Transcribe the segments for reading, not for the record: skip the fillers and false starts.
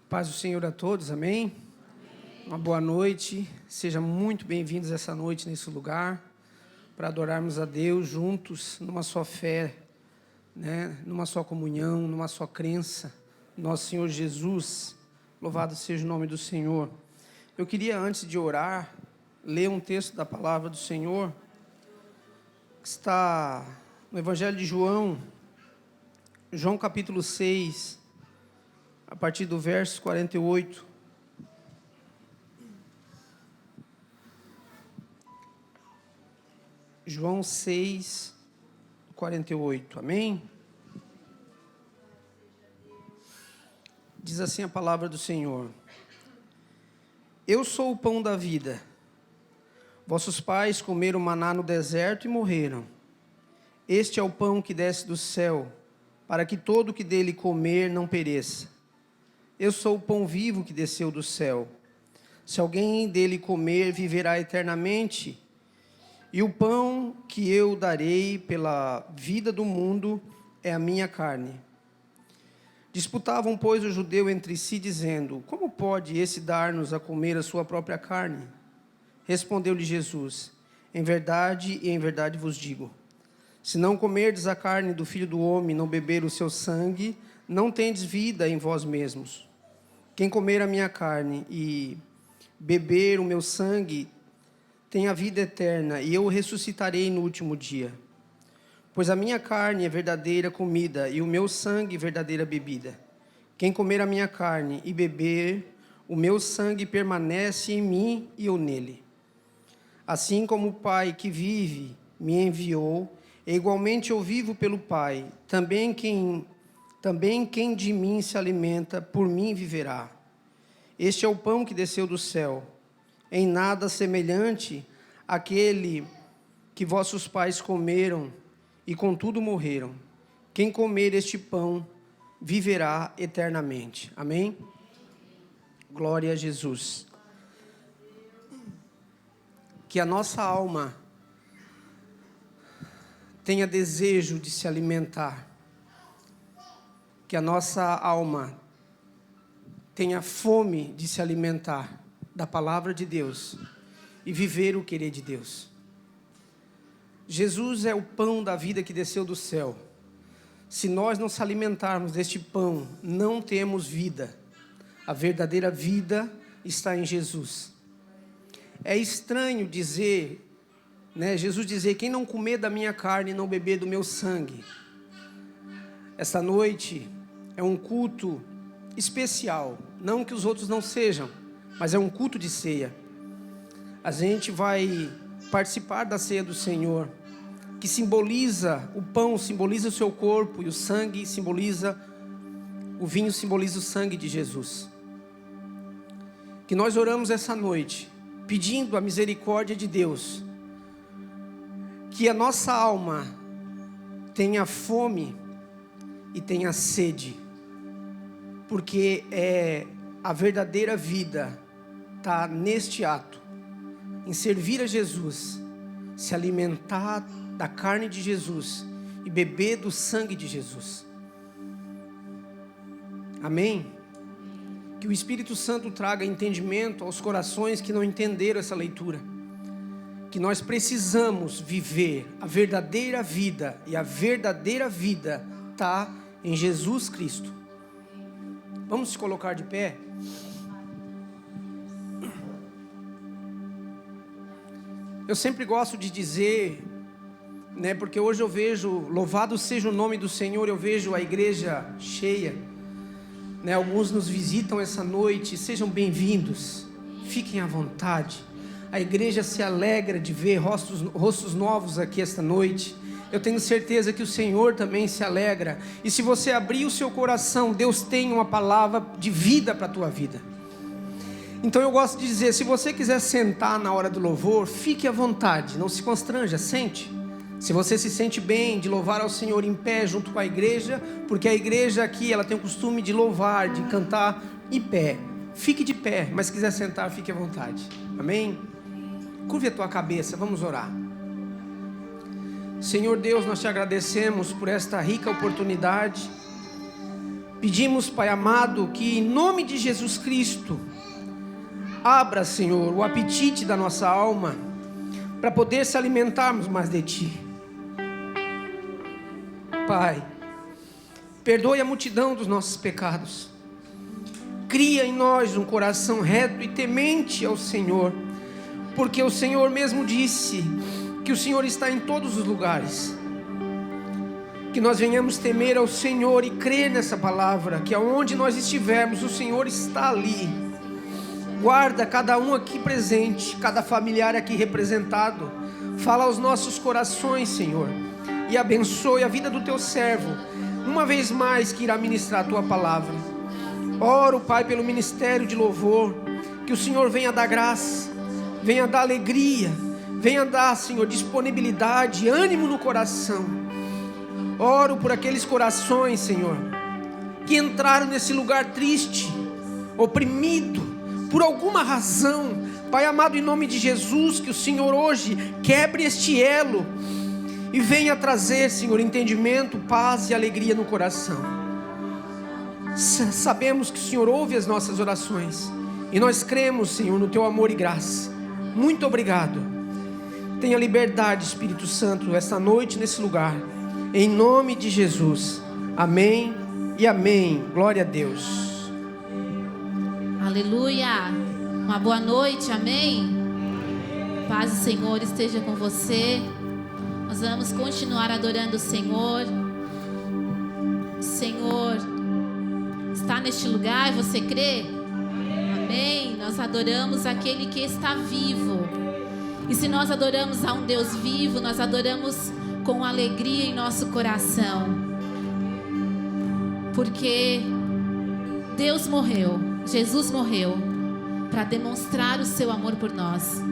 Paz do Senhor a todos, amém? Uma boa noite, sejam muito bem-vindos essa noite nesse lugar, para adorarmos a Deus juntos, numa só fé, numa só comunhão, numa só crença, nosso Senhor Jesus, louvado seja o nome do Senhor. Eu queria, antes de orar, ler um texto da palavra do Senhor, que está no Evangelho de João, João capítulo 6, a partir do verso 48. João 6, 48, amém? Diz assim a palavra do Senhor: Eu sou o pão da vida. Vossos pais comeram maná no deserto e morreram. Este é o pão que desce do céu, para que todo o que dele comer não pereça. Eu sou o pão vivo que desceu do céu. Se alguém dele comer, viverá eternamente. E o pão que eu darei pela vida do mundo é a minha carne. Disputavam, pois, o judeu entre si, dizendo: Como pode esse dar-nos a comer a sua própria carne? Respondeu-lhe Jesus: Em verdade vos digo, se não comerdes a carne do Filho do Homem, não beber o seu sangue, não tendes vida em vós mesmos. Quem comer a minha carne e beber o meu sangue tem a vida eterna, e eu o ressuscitarei no último dia. Pois a minha carne é verdadeira comida, e o meu sangue verdadeira bebida. Quem comer a minha carne e beber o meu sangue permanece em mim e eu nele. Assim como o Pai que vive me enviou, e igualmente eu vivo pelo Pai, também quem de mim se alimenta, por mim viverá. Este é o pão que desceu do céu, em nada semelhante àquele que vossos pais comeram e contudo morreram. Quem comer este pão viverá eternamente. Amém? Glória a Jesus. Que a nossa alma tenha desejo de se alimentar. Que a nossa alma tenha fome de se alimentar da palavra de Deus e viver o querer de Deus. Jesus é o pão da vida que desceu do céu. Se nós não se alimentarmos deste pão, não temos vida. A verdadeira vida está em Jesus. É estranho dizer, Jesus dizer: quem não comer da minha carne e não beber do meu sangue. Esta noite é um culto especial, não que os outros não sejam, mas é um culto de ceia. A gente vai participar da ceia do Senhor, que simboliza, o pão simboliza o seu corpo, e o sangue simboliza, o vinho simboliza o sangue de Jesus. Que nós oramos essa noite, pedindo a misericórdia de Deus, que a nossa alma tenha fome e tenha sede, porque a verdadeira vida está neste ato, em servir a Jesus, se alimentar da carne de Jesus e beber do sangue de Jesus. Amém? Que o Espírito Santo traga entendimento aos corações que não entenderam essa leitura. Que nós precisamos viver a verdadeira vida, e a verdadeira vida está em Jesus Cristo. Vamos se colocar de pé? Eu sempre gosto de dizer, porque hoje eu vejo, louvado seja o nome do Senhor, eu vejo a igreja cheia, alguns nos visitam essa noite, sejam bem-vindos, fiquem à vontade. A igreja se alegra de ver rostos novos aqui esta noite. Eu tenho certeza que o Senhor também se alegra. E se você abrir o seu coração, Deus tem uma palavra de vida para a tua vida. Então eu gosto de dizer, se você quiser sentar na hora do louvor, fique à vontade, não se constranja, sente. Se você se sente bem de louvar ao Senhor em pé junto com a igreja, porque a igreja aqui ela tem o costume de louvar, de cantar em pé. Fique de pé, mas se quiser sentar, fique à vontade. Amém? Curve a tua cabeça, vamos orar. Senhor Deus, nós te agradecemos por esta rica oportunidade Pedimos, Pai amado, que em nome de Jesus Cristo, abra, Senhor, o apetite da nossa alma, para poder se alimentarmos mais de Ti. Pai, perdoe a multidão dos nossos pecados. Cria em nós um coração reto e temente ao Senhor, porque o Senhor mesmo disse que o Senhor está em todos os lugares. Que nós venhamos temer ao Senhor e crer nessa palavra, que aonde nós estivermos, o Senhor está ali. Guarda cada um aqui presente, cada familiar aqui representado. Fala aos nossos corações, Senhor, e abençoe a vida do Teu servo, uma vez mais que irá ministrar a Tua palavra. Oro, Pai, pelo ministério de louvor, que o Senhor venha dar graça, venha dar alegria, venha dar, Senhor, disponibilidade, ânimo no coração. Oro por aqueles corações, Senhor, que entraram nesse lugar triste, oprimido, por alguma razão. Pai amado, em nome de Jesus, que o Senhor hoje quebre este elo e venha trazer, Senhor, entendimento, paz e alegria no coração. Sabemos que o Senhor ouve as nossas orações e nós cremos, Senhor, no Teu amor e graça. Muito obrigado. Tenha liberdade, Espírito Santo, esta noite nesse lugar. Em nome de Jesus, amém e amém. Glória a Deus. Aleluia. Uma boa noite, amém. Paz do Senhor esteja com você. Nós vamos continuar adorando o Senhor. O Senhor está neste lugar, você crê? Amém. Nós adoramos aquele que está vivo. E se nós adoramos a um Deus vivo, nós adoramos com alegria em nosso coração, porque Deus morreu, Jesus morreu para demonstrar o seu amor por nós.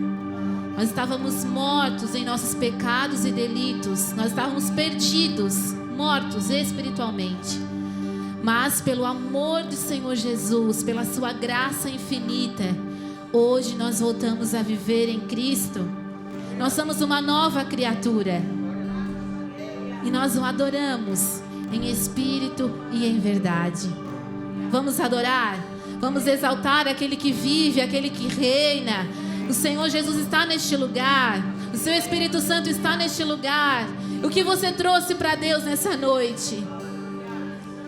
Nós estávamos mortos em nossos pecados e delitos, nós estávamos perdidos, mortos espiritualmente, mas pelo amor do Senhor Jesus, pela sua graça infinita, hoje nós voltamos a viver em Cristo. Nós somos uma nova criatura. E nós o adoramos em espírito e em verdade. Vamos adorar, vamos exaltar aquele que vive, aquele que reina. O Senhor Jesus está neste lugar, o seu Espírito Santo está neste lugar. O que você trouxe para Deus nessa noite?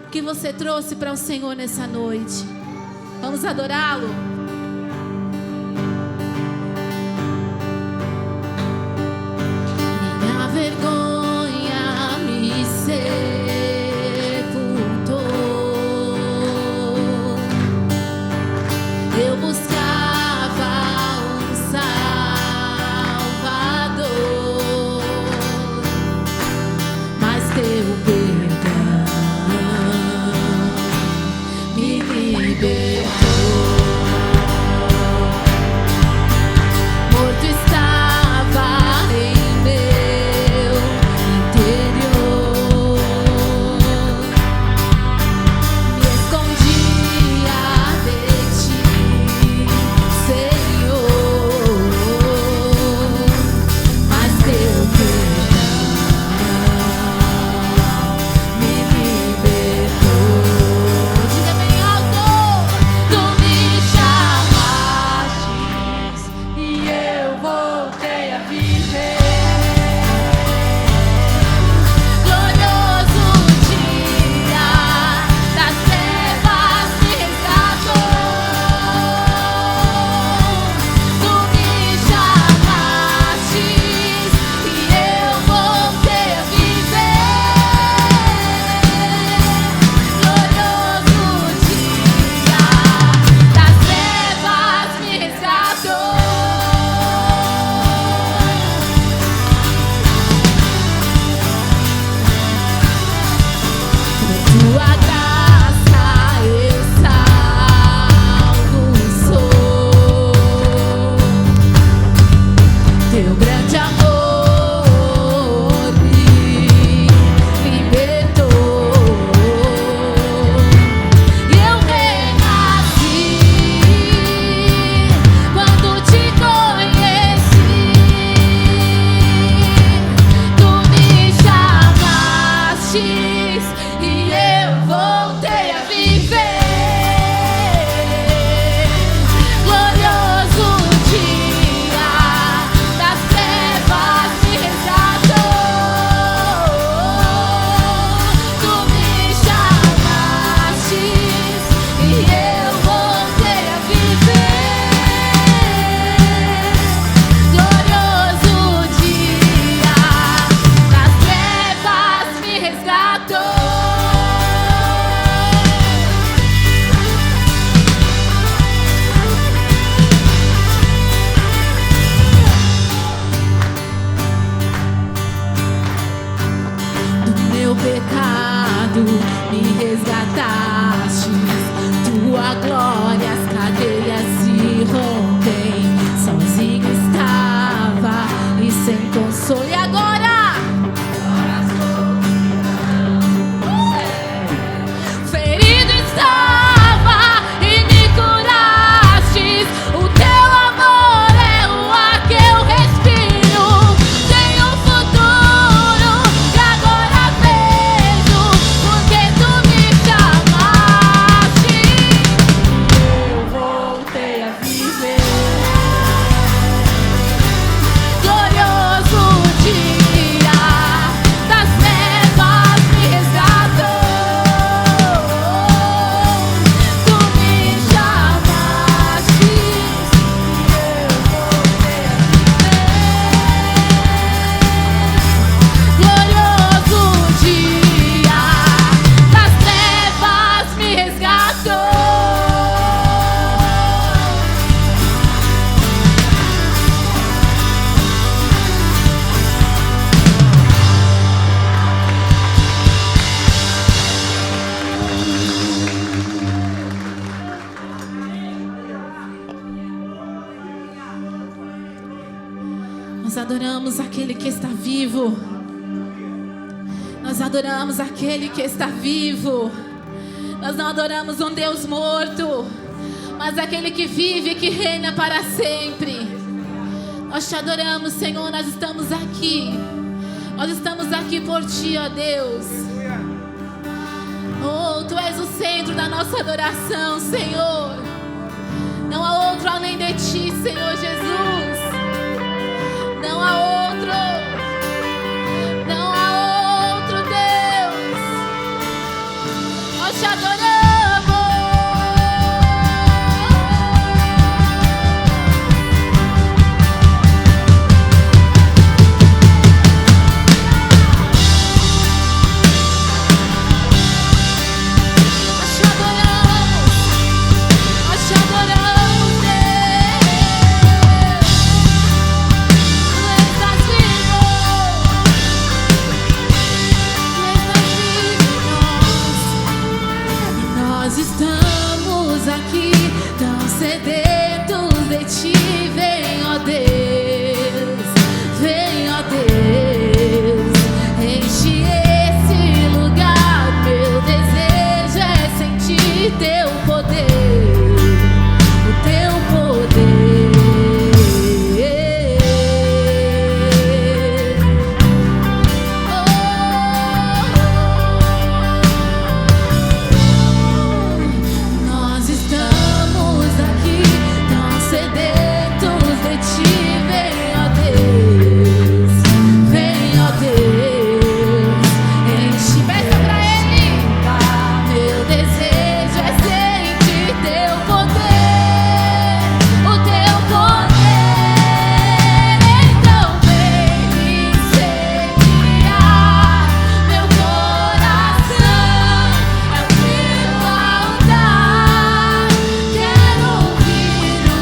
O que você trouxe para o Senhor nessa noite? Vamos adorá-lo. Minha vergonha sepultou. Eu buscava um Salvador, mas teu perdão me libertou. consolo. E agora? Ferido estava e me curastes. O teu amor é o ar que eu respiro. Tenho um futuro que agora vejo, porque tu me chamaste. Eu voltei a viver. Glorioso dia das trevas me resgatou. Tu me chamaste e eu voltei a viver. Glorioso dia das trevas me resgatou. Nós adoramos aquele que está vivo. Nós adoramos aquele que está vivo. Nós não adoramos um Deus morto, mas aquele que vive e que reina para sempre. Nós te adoramos, Senhor. Nós estamos aqui. Nós estamos aqui por Ti, ó Deus. Oh, Tu és o centro da nossa adoração, Senhor. Não há outro além de Ti, Senhor Jesus. Não há outro. Não há outro Deus. Nós te adoramos. Nós te adoramos. Nós te adoramos, Deus. Tu estás vivo. Tu estás vivo em nós. E nós estamos aqui tão sedentos de Ti. Vem, ó Deus. Vem, ó Deus. Enche esse lugar. Meu desejo é sentir Teu poder. O Teu poder. Nós estamos aqui tão sedentos de Ti. Vem, ó Deus. Vem, ó Deus. Enche, peça pra Ele. Meu desejo é sentir Teu poder. O Teu poder. Então vem me incendiar. Meu coração é o Teu altar. Quero ouvir o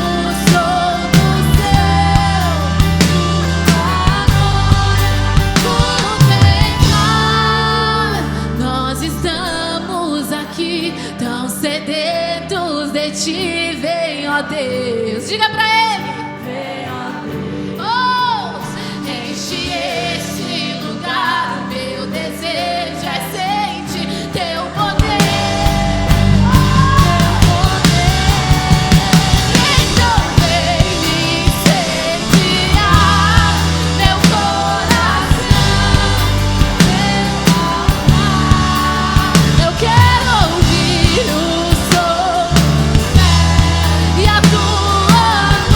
som do Céu. Contemplar. Nós estamos aqui tão sedentos de Ti. Vem, ó Deus. Diga pra Ele. Vem, ó Deus. Oh, enche esse lugar. Meu desejo é sentir Teu poder. Então vem me incendiar. Meu coração, meu altar. Eu quero ouvir o som e a Tua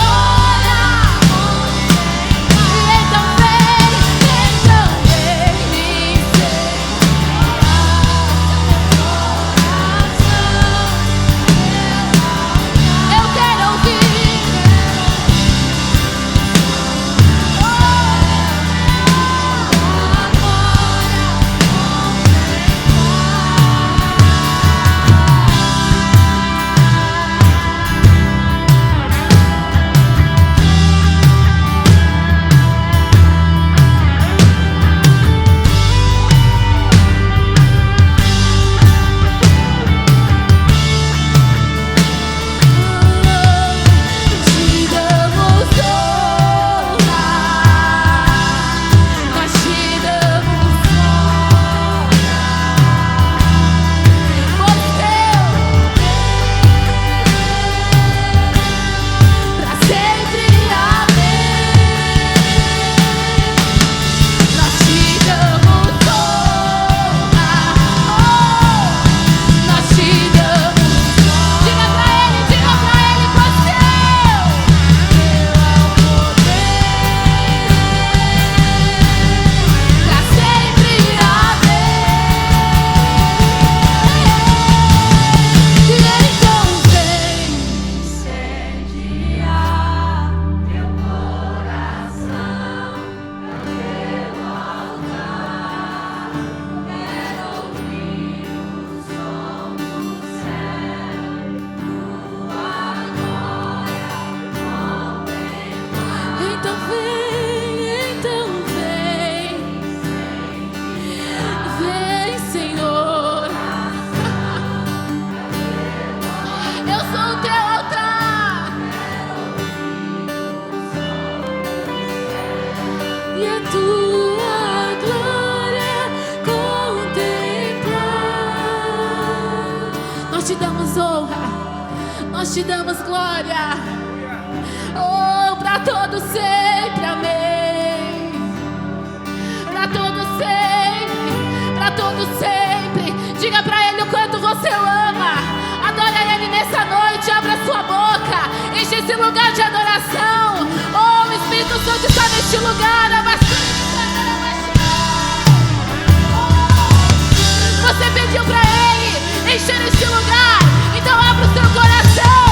e a tua glória contemplar. Nós te damos honra, nós te damos glória. Oh, para todos sempre, amém. Para todos sempre, para todos sempre. Diga para Ele o quanto você o ama. Adora Ele nessa noite, abra sua boca, enche esse lugar de adoração. Oh, o Espírito Santo está neste lugar. Você pediu para Ele encher este lugar, então abra o seu coração.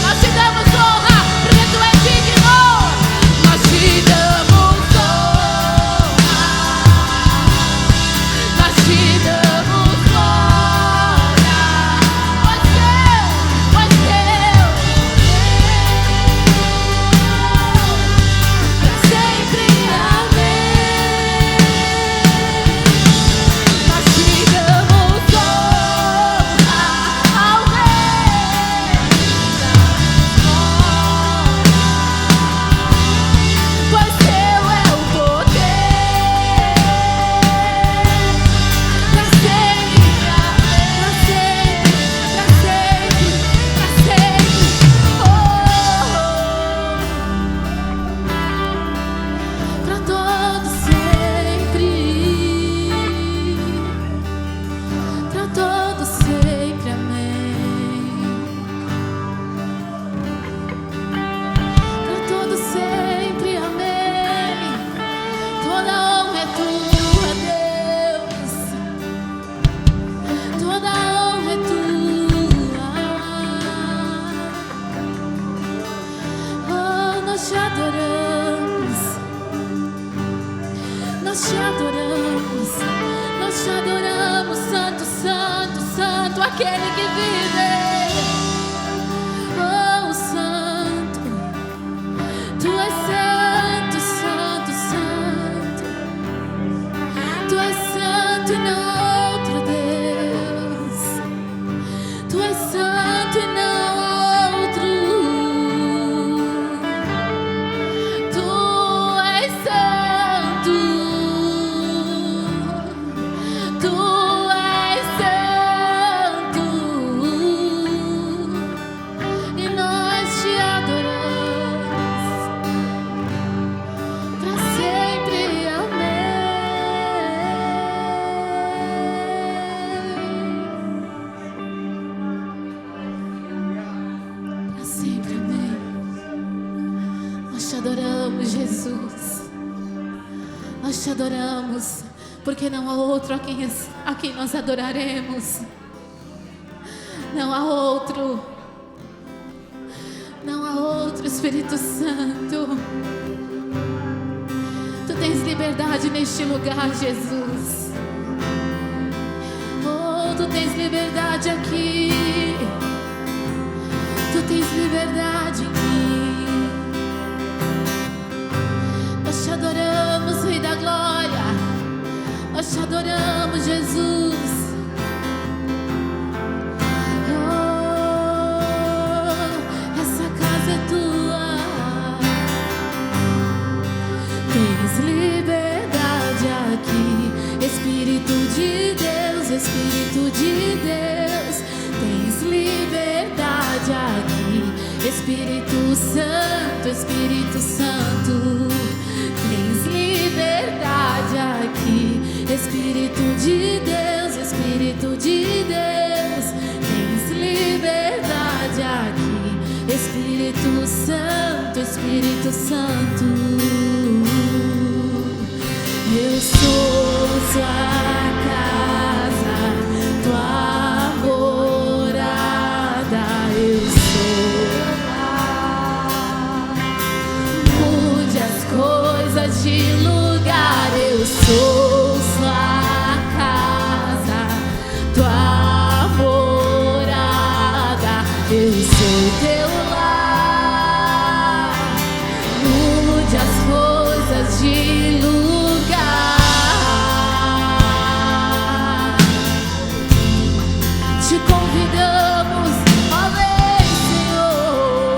Nós te damos honra, porque Tu és digno. Nós te damos honra, nós te damos glória. Pois teu, pra sempre, amém. Nós te damos honra ao Rei da glória, pois teu é o poder, pra sempre, pra sempre, pra sempre, pra sempre. Oh, pra todos sempre, pra todos sempre, amém. Pra todos sempre, amém. Toda honra é tua, Deus. Toda honra é tua. Oh, nós te adoramos. Nós te adoramos. Nós te adoramos, Santo, Santo, Santo, aquele que vive. Oh, Santo. Tu és santo, santo, santo. Tu és santo e não outro Deus. Tu és santo e não outro. Tu és santo. Tu és santo. E nós te adoramos pra sempre, amém. Pra sempre, amém. Nós te adoramos, Jesus. Nós te adoramos, porque não há outro a quem nós adoraremos. Não há outro. Não há outro, Espírito Santo. Tu tens liberdade neste lugar, Jesus. Oh, Tu tens liberdade aqui. Tu tens liberdade em mim. Nós te adoramos, Rei da Glória. Nós te adoramos, Jesus. Essa casa é tua. Tens liberdade aqui, Espírito de Deus, Espírito de Deus. Tens liberdade aqui, Espírito Santo, Espírito Santo. Tens liberdade aqui, Espírito de Deus, Espírito de Deus. Tens liberdade aqui, Espírito Santo, Espírito Santo. Eu sou sua casa, tua morada. Eu sou lá. Mude as coisas de lugar. Eu sou sua casa, tua morada. Eu sou teu lar. Mude as coisas de lugar. Te convidamos, ó Rei, Senhor.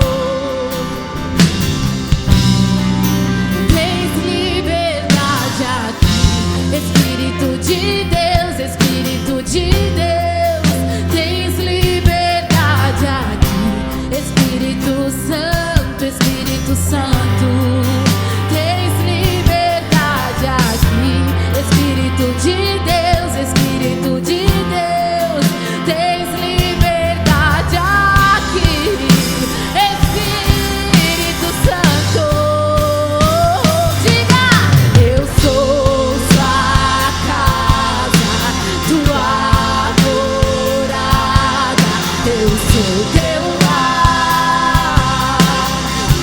teu lar.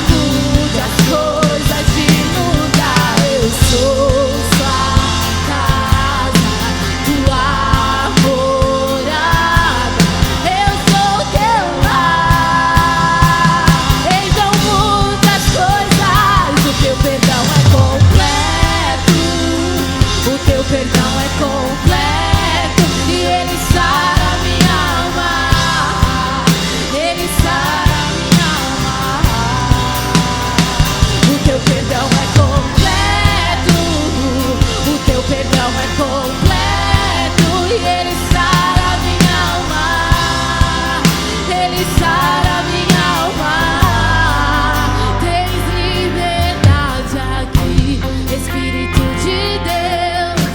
Mude as coisas de lugar. Eu sou sua casa, tua morada. Eu sou teu lar. Então mude as coisas. O teu perdão é completo. O teu perdão é completo. E ele sara minha alma. Ele sara minha alma. O teu perdão é completo. O teu perdão é completo. E ele sara minha alma. Ele sara minha alma. Tens liberdade aqui, Espírito de Deus.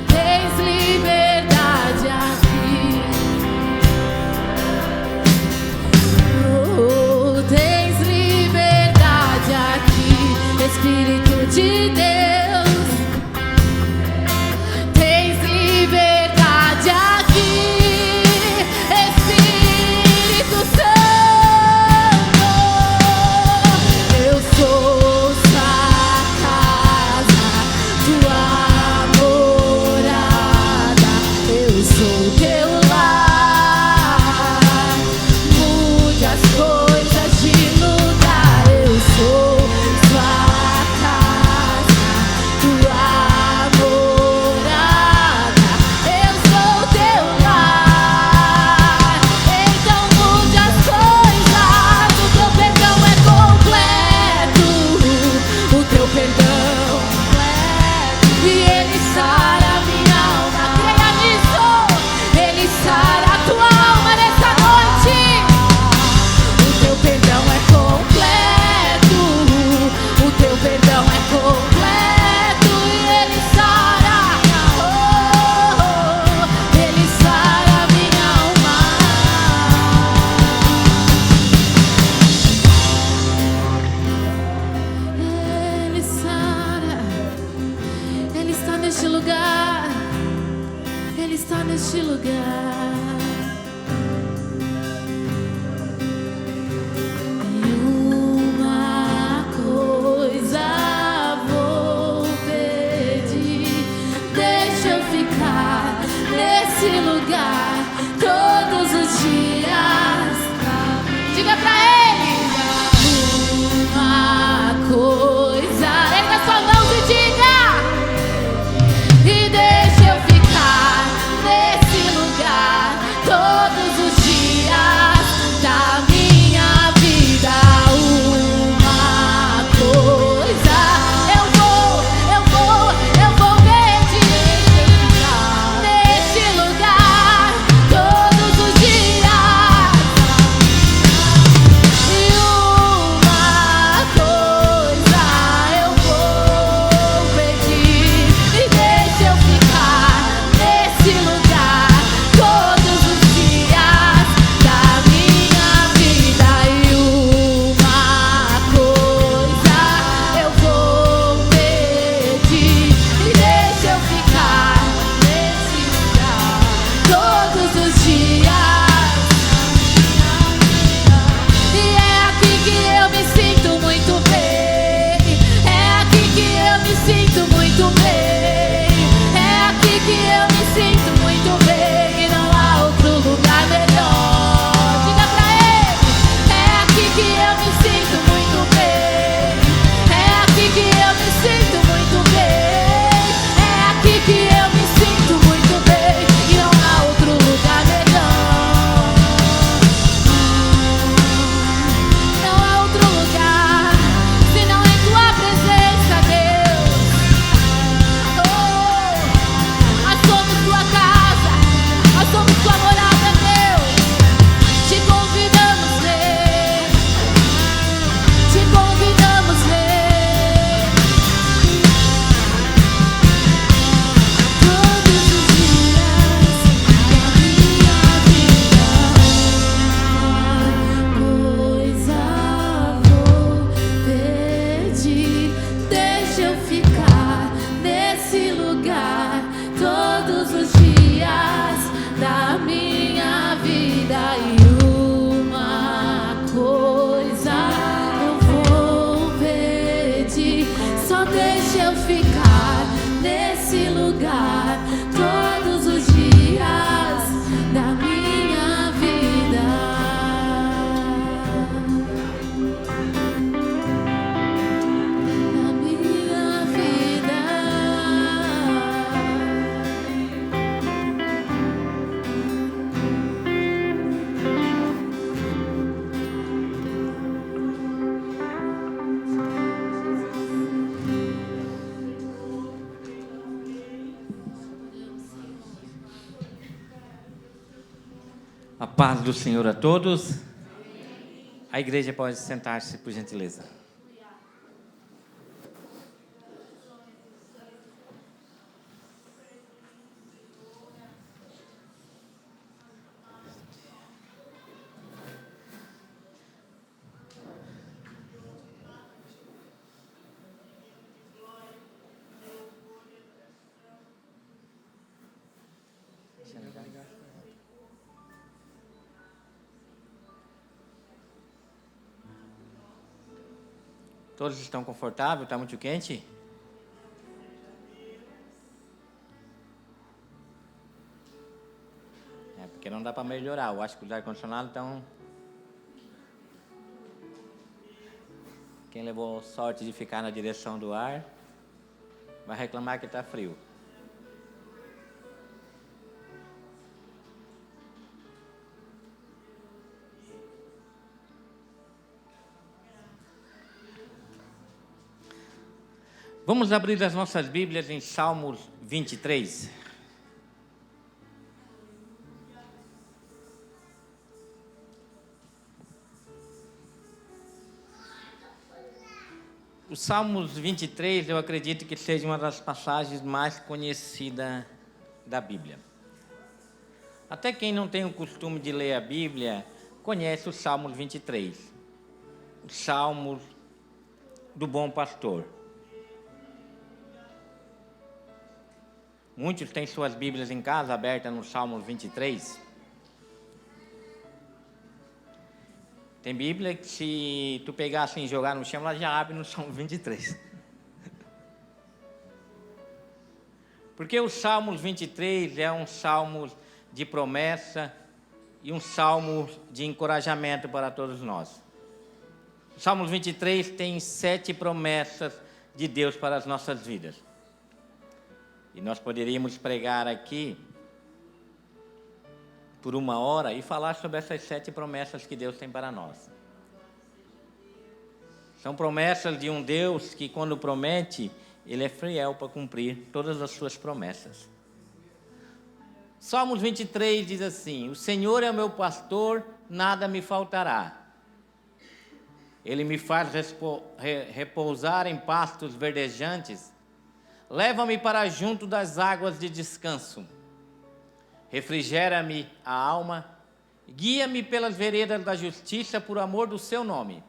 Tens liberdade aqui. Oh, tens liberdade aqui, Espírito de Deus. Tens liberdade aqui, Espírito Santo. Eu sou sua casa, tua morada. Eu sou teu lar. Mude as coisas de lugar. Eu sou sua casa, paz do Senhor a todos. A igreja pode sentar-se, por gentileza. Todos estão confortáveis? Está muito quente? É, porque não dá para melhorar. Eu acho que os ar-condicionado estão... Quem levou sorte de ficar na direção do ar, vai reclamar que está frio. Vamos abrir as nossas Bíblias em Salmos 23. O Salmos 23, eu acredito que seja uma das passagens mais conhecidas da Bíblia. Até quem não tem o costume de ler a Bíblia, conhece o Salmos 23. O Salmos do Bom Pastor. Muitos têm suas Bíblias em casa, abertas no Salmo 23. Tem Bíblia que se tu pegar assim e jogar no chão, ela já abre no Salmo 23. Porque o Salmo 23 é um salmo de promessa e um salmo de encorajamento para todos nós. O Salmo 23 tem 7 promessas de Deus para as nossas vidas. E nós poderíamos pregar aqui por 1 hora e falar sobre essas 7 promessas que Deus tem para nós. São promessas de um Deus que, quando promete, Ele é fiel para cumprir todas as suas promessas. Salmos 23 diz assim: o Senhor é o meu pastor, nada me faltará. Ele me faz repousar em pastos verdejantes. Leva-me para junto das águas de descanso. Refrigera-me a alma. Guia-me pelas veredas da justiça por amor do seu nome.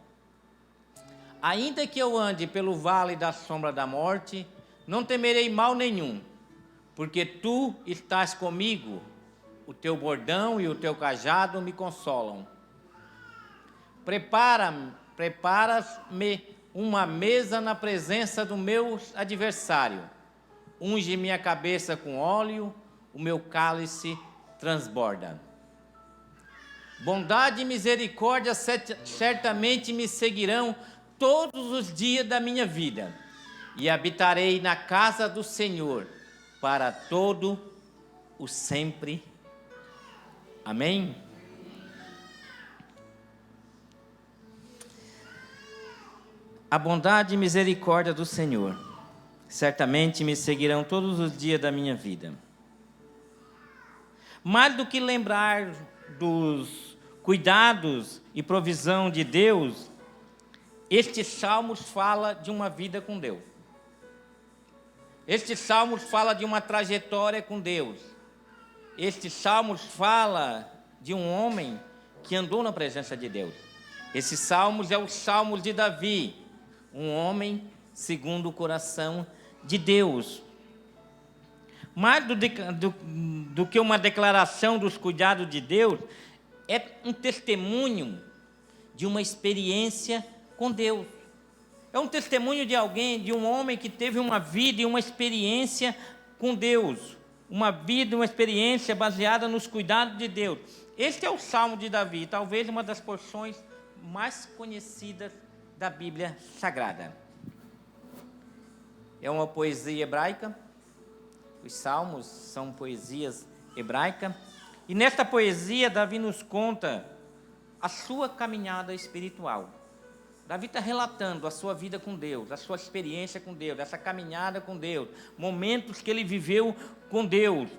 Ainda que eu ande pelo vale da sombra da morte, não temerei mal nenhum, porque tu estás comigo. O teu bordão e o teu cajado me consolam. Preparas-me uma mesa na presença do meu adversário. Unge minha cabeça com óleo, o meu cálice transborda. Bondade e misericórdia certamente me seguirão todos os dias da minha vida, e habitarei na casa do Senhor para todo o sempre. Amém? A bondade e misericórdia do Senhor certamente me seguirão todos os dias da minha vida. Mais do que lembrar dos cuidados e provisão de Deus, este Salmos fala de uma vida com Deus. Este Salmos fala de uma trajetória com Deus. Este Salmos fala de um homem que andou na presença de Deus. Esse Salmos é o Salmos de Davi, um homem segundo o coração de Deus. Mais do que uma declaração dos cuidados de Deus, é um testemunho de uma experiência com Deus. É um testemunho de alguém, de um homem que teve uma vida e uma experiência com Deus. Uma vida e uma experiência baseada nos cuidados de Deus. Este é o Salmo de Davi, talvez uma das porções mais conhecidas da Bíblia Sagrada. É uma poesia hebraica. Os salmos são poesias hebraicas. E nesta poesia, Davi nos conta a sua caminhada espiritual. Davi está relatando a sua vida com Deus, a sua experiência com Deus, essa caminhada com Deus, momentos que ele viveu com Deus.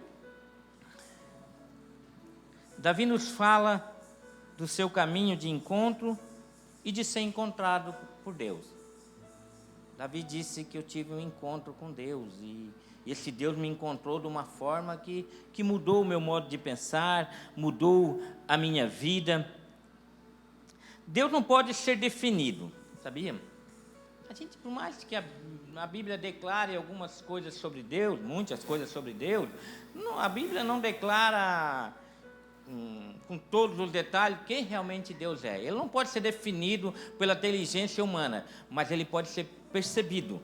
Davi nos fala do seu caminho de encontro e de ser encontrado por Deus. Davi disse que eu tive um encontro com Deus e esse Deus me encontrou de uma forma que mudou o meu modo de pensar, mudou a minha vida. Deus não pode ser definido, sabia? A gente, por mais que a Bíblia declare algumas coisas sobre Deus, muitas coisas sobre Deus, a Bíblia não declara com todos os detalhes quem realmente Deus é. Ele não pode ser definido pela inteligência humana, mas ele pode ser percebido.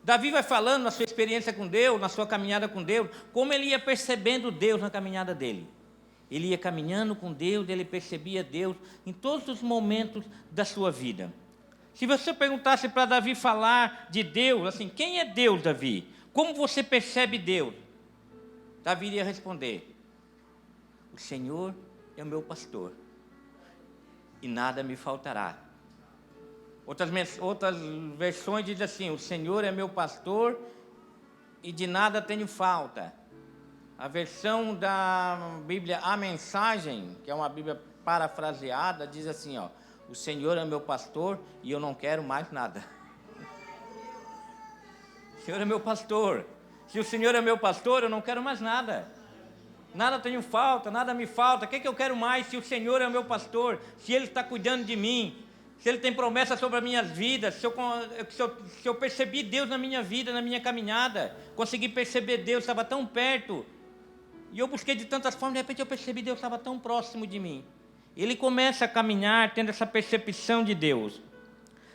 Davi vai falando na sua experiência com Deus, na sua caminhada com Deus, como ele ia percebendo Deus na caminhada dele. Ele ia caminhando com Deus, ele percebia Deus em todos os momentos da sua vida. Se você perguntasse para Davi falar de Deus, assim, quem é Deus, Davi? Como você percebe Deus? Davi iria responder: o Senhor é o meu pastor, e nada me faltará. Outras versões dizem assim: o Senhor é meu pastor, e de nada tenho falta. A versão da Bíblia, a Mensagem, que é uma Bíblia parafraseada, diz assim, ó: o Senhor é meu pastor e eu não quero mais nada. O Senhor é meu pastor. Se o Senhor é meu pastor, eu não quero mais nada. Nada tenho falta, nada me falta. O que eu quero mais se o Senhor é o meu pastor? Se Ele está cuidando de mim? Se Ele tem promessa sobre a minha vida? Se eu percebi Deus na minha vida, na minha caminhada? Consegui perceber Deus, estava tão perto. E eu busquei de tantas formas, de repente eu percebi Deus estava tão próximo de mim. Ele começa a caminhar tendo essa percepção de Deus.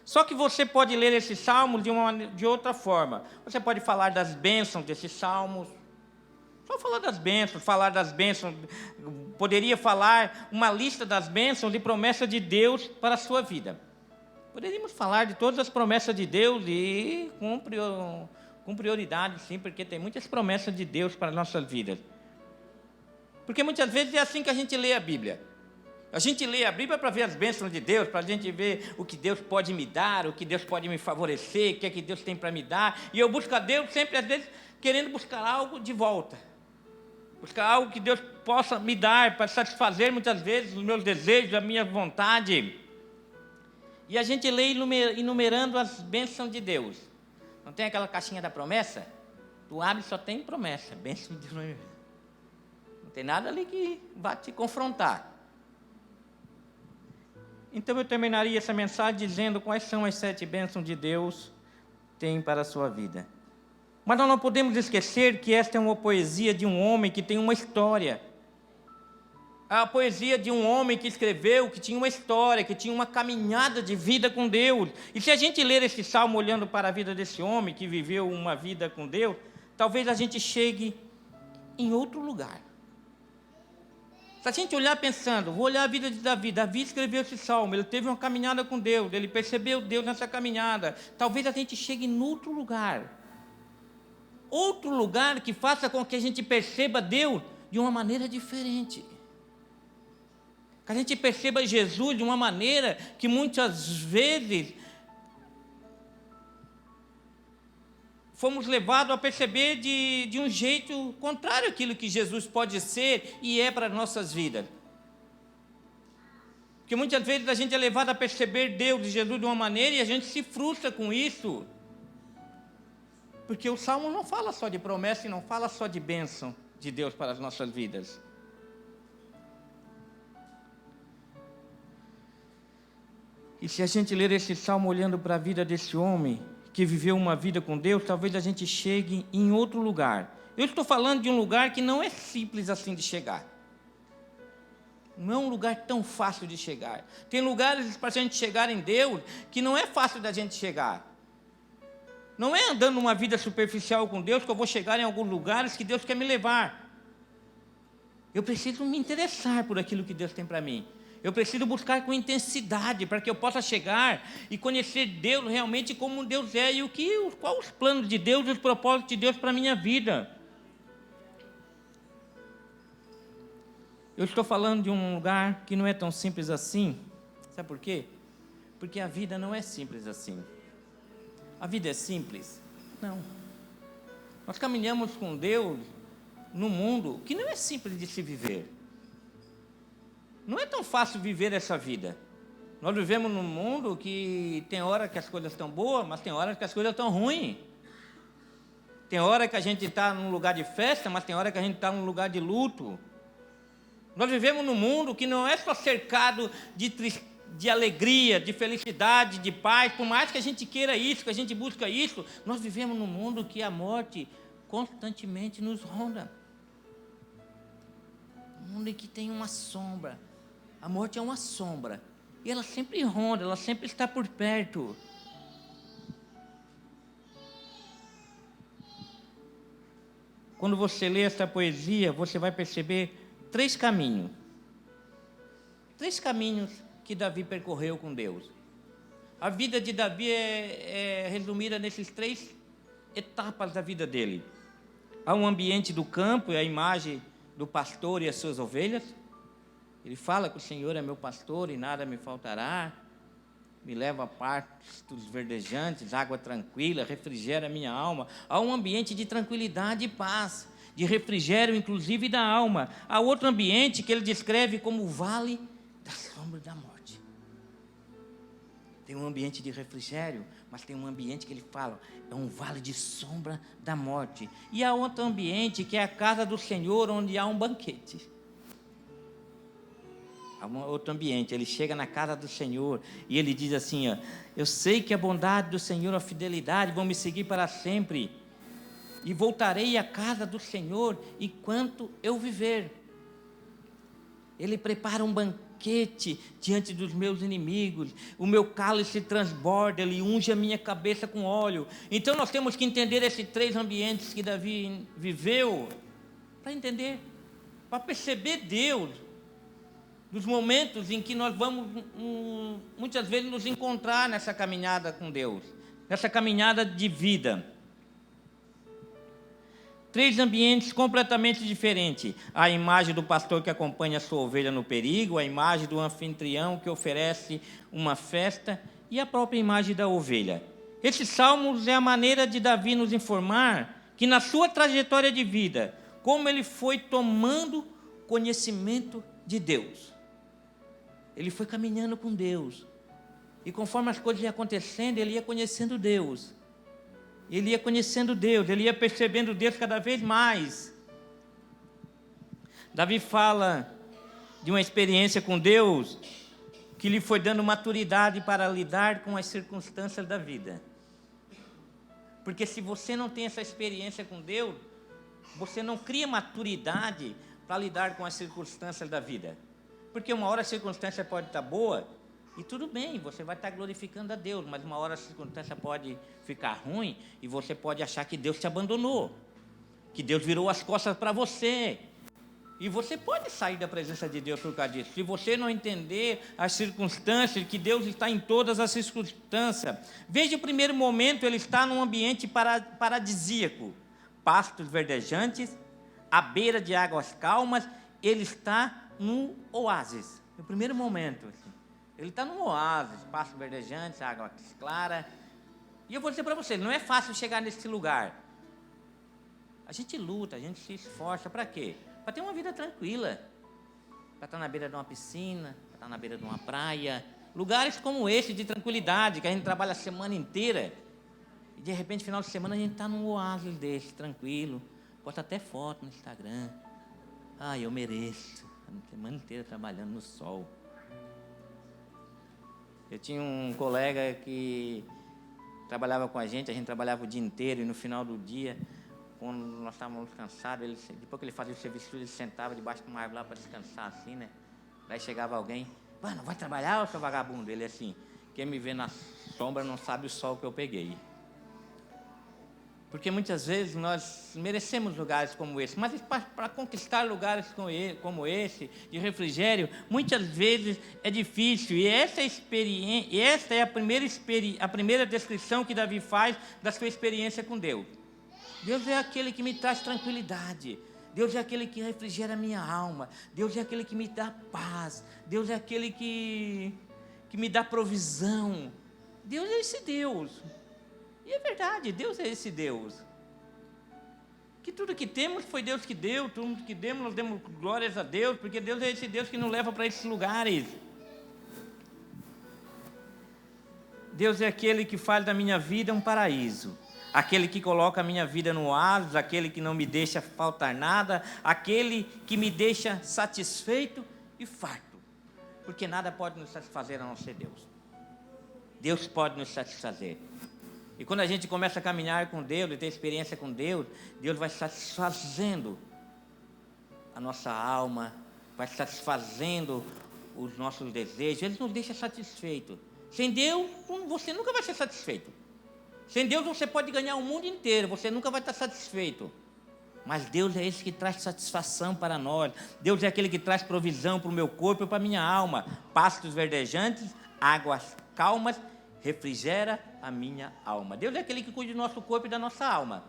Só que você pode ler esses salmos de outra forma. Você pode falar das bênçãos desses salmos. Só falar das bênçãos. Poderia falar uma lista das bênçãos e promessas de Deus para a sua vida. Poderíamos falar de todas as promessas de Deus e com prioridade, sim, porque tem muitas promessas de Deus para as nossas vidas. Porque muitas vezes é assim que a gente lê a Bíblia. A gente lê a Bíblia para ver as bênçãos de Deus, para a gente ver o que Deus pode me dar, o que Deus pode me favorecer, o que é que Deus tem para me dar. E eu busco a Deus sempre, às vezes, querendo buscar algo de volta. Buscar algo que Deus possa me dar, para satisfazer muitas vezes os meus desejos, a minha vontade. E a gente lê enumerando as bênçãos de Deus. Não tem aquela caixinha da promessa? Tu abre e só tem promessa, bênção de Deus. Não tem nada ali que vá te confrontar. Então eu terminaria essa mensagem dizendo quais são as 7 bênçãos de Deus tem para a sua vida. Mas nós não podemos esquecer que esta é uma poesia de um homem que tem uma história. A poesia de um homem que escreveu, que tinha uma história, que tinha uma caminhada de vida com Deus. E se a gente ler esse salmo olhando para a vida desse homem que viveu uma vida com Deus, talvez a gente chegue em outro lugar. Se a gente olhar pensando, vou olhar a vida de Davi. Davi escreveu esse salmo, ele teve uma caminhada com Deus, ele percebeu Deus nessa caminhada. Talvez a gente chegue em outro lugar. Outro lugar que faça com que a gente perceba Deus de uma maneira diferente. Que a gente perceba Jesus de uma maneira que muitas vezes fomos levados a perceber de um jeito contrário àquilo que Jesus pode ser e é para as nossas vidas. Porque muitas vezes a gente é levado a perceber Deus e Jesus de uma maneira e a gente se frustra com isso. Porque o Salmo não fala só de promessa e não fala só de bênção de Deus para as nossas vidas. E se a gente ler esse Salmo olhando para a vida desse homem que viveu uma vida com Deus, talvez a gente chegue em outro lugar. Eu estou falando de um lugar que não é simples assim de chegar. Não é um lugar tão fácil de chegar. Tem lugares para a gente chegar em Deus que não é fácil da gente chegar. Não é andando uma vida superficial com Deus que eu vou chegar em alguns lugares que Deus quer me levar. Eu preciso me interessar por aquilo que Deus tem para mim. Eu preciso buscar com intensidade para que eu possa chegar e conhecer Deus realmente como Deus é e quais os planos de Deus e os propósitos de Deus para a minha vida. Eu estou falando de um lugar que não é tão simples assim. Sabe por quê? Porque a vida não é simples assim. A vida é simples? Não. Nós caminhamos com Deus num mundo que não é simples de se viver. Não é tão fácil viver essa vida. Nós vivemos num mundo que tem hora que as coisas estão boas, mas tem hora que as coisas estão ruins. Tem hora que a gente está num lugar de festa, mas tem hora que a gente está num lugar de luto. Nós vivemos num mundo que não é só cercado de alegria, de felicidade, de paz. Por mais que a gente queira isso, que a gente busca isso, nós vivemos num mundo que a morte constantemente nos ronda. Um mundo em que tem uma sombra. A morte é uma sombra. E ela sempre ronda, ela sempre está por perto. Quando você lê essa poesia, você vai perceber 3 caminhos. 3 caminhos que Davi percorreu com Deus. A vida de Davi é resumida nesses 3 etapas da vida dele. Há um ambiente do campo, é a imagem do pastor e as suas ovelhas. Ele fala que o Senhor é meu pastor e nada me faltará. Me leva a pastos verdejantes, água tranquila, refrigera a minha alma. Há um ambiente de tranquilidade e paz, de refrigério, inclusive, da alma. Há outro ambiente que ele descreve como o vale da sombra da morte. Tem um ambiente de refrigério, mas tem um ambiente que ele fala, é um vale de sombra da morte. E há outro ambiente que é a casa do Senhor, onde há um banquete. Há um outro ambiente, ele chega na casa do Senhor e ele diz assim, ó, eu sei que a bondade do Senhor, a fidelidade vão me seguir para sempre, e voltarei à casa do Senhor enquanto eu viver. Ele prepara um banquete diante dos meus inimigos, o meu cálice transborda, ele unge a minha cabeça com óleo. Então nós temos que entender esses 3 ambientes que Davi viveu, para entender, para perceber Deus, dos momentos em que nós vamos, muitas vezes, nos encontrar nessa caminhada com Deus, nessa caminhada de vida. 3 ambientes completamente diferentes. A imagem do pastor que acompanha a sua ovelha no perigo, a imagem do anfitrião que oferece uma festa e a própria imagem da ovelha. Esses salmos é a maneira de Davi nos informar que na sua trajetória de vida, como ele foi tomando conhecimento de Deus. Ele foi caminhando com Deus. E conforme as coisas iam acontecendo, ele ia conhecendo Deus. Ele ia conhecendo Deus, ele ia percebendo Deus cada vez mais. Davi fala de uma experiência com Deus que lhe foi dando maturidade para lidar com as circunstâncias da vida. Porque se você não tem essa experiência com Deus, você não cria maturidade para lidar com as circunstâncias da vida. Porque uma hora a circunstância pode estar boa, e tudo bem, você vai estar glorificando a Deus, mas uma hora a circunstância pode ficar ruim, e você pode achar que Deus te abandonou, que Deus virou as costas para você. E você pode sair da presença de Deus por causa disso. Se você não entender as circunstâncias, que Deus está em todas as circunstâncias. Veja o primeiro momento, ele está num ambiente paradisíaco. Pastos verdejantes, à beira de águas calmas, ele está num oásis. No primeiro momento, assim. Ele está num oásis, pastos verdejantes, água clara. E eu vou dizer para você, não é fácil chegar nesse lugar. A gente luta, a gente se esforça, para quê? Para ter uma vida tranquila, para estar na beira de uma piscina, para estar na beira de uma praia, lugares como esse de tranquilidade, que a gente trabalha a semana inteira, e de repente, final de semana, a gente está num oásis desse, tranquilo, posta até foto no Instagram, eu mereço, a semana inteira trabalhando no sol. Eu tinha um colega que trabalhava com a gente trabalhava o dia inteiro, e no final do dia, quando nós estávamos cansados, depois que ele fazia o serviço, ele sentava debaixo de uma árvore lá para descansar, assim, né? Daí chegava alguém, não vai trabalhar, ô seu vagabundo? Ele assim, quem me vê na sombra não sabe o sol que eu peguei. Porque muitas vezes nós merecemos lugares como esse, mas para conquistar lugares como esse, de refrigério, muitas vezes é difícil. E essa é a primeira descrição que Davi faz da sua experiência com Deus. Deus é aquele que me traz tranquilidade. Deus é aquele que refrigera a minha alma. Deus é aquele que me dá paz. Deus é aquele que me dá provisão. Deus é esse Deus. E é verdade, Deus é esse Deus. Que tudo que temos foi Deus que deu, tudo que demos, nós demos glórias a Deus, porque Deus é esse Deus que nos leva para esses lugares. Deus é aquele que faz da minha vida um paraíso, aquele que coloca a minha vida no oásis, aquele que não me deixa faltar nada, aquele que me deixa satisfeito e farto, porque nada pode nos satisfazer a não ser Deus. Deus pode nos satisfazer. E quando a gente começa a caminhar com Deus e ter experiência com Deus, Deus vai satisfazendo a nossa alma, vai satisfazendo os nossos desejos, Ele nos deixa satisfeitos. Sem Deus, você nunca vai ser satisfeito. Sem Deus, você pode ganhar o mundo inteiro, você nunca vai estar satisfeito. Mas Deus é esse que traz satisfação para nós. Deus é aquele que traz provisão para o meu corpo e para a minha alma. Pastos verdejantes, águas calmas, refrigera a minha alma. Deus é aquele que cuida do nosso corpo e da nossa alma.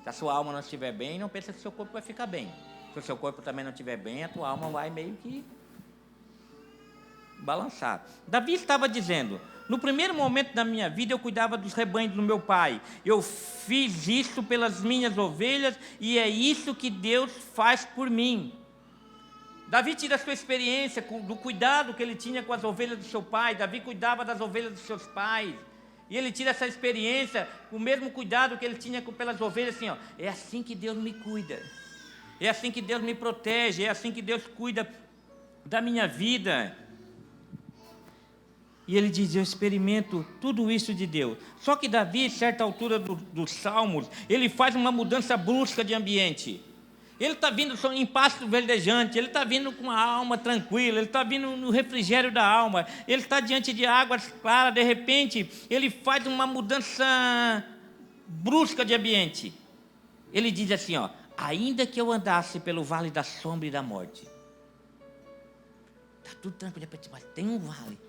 Se a sua alma não estiver bem, não pensa que o seu corpo vai ficar bem. Se o seu corpo também não estiver bem, a tua alma vai meio que balançar. Davi estava dizendo: no primeiro momento da minha vida eu cuidava dos rebanhos do meu pai, eu fiz isso pelas minhas ovelhas e é isso que Deus faz por mim. Davi tira a sua experiência do cuidado que ele tinha com as ovelhas do seu pai. Davi cuidava das ovelhas dos seus pais, e ele tira essa experiência, o mesmo cuidado que ele tinha pelas ovelhas, assim, ó, é assim que Deus me cuida, é assim que Deus me protege, é assim que Deus cuida da minha vida. E ele diz: eu experimento tudo isso de Deus. Só que Davi, a certa altura dos Salmos, ele faz uma mudança brusca de ambiente. Ele está vindo em pasto verdejante, ele está vindo com a alma tranquila, ele está vindo no refrigério da alma, ele está diante de águas claras. De repente, ele faz uma mudança brusca de ambiente. Ele diz assim, ó: ainda que eu andasse pelo vale da sombra e da morte. Está tudo tranquilo, mas tem um vale.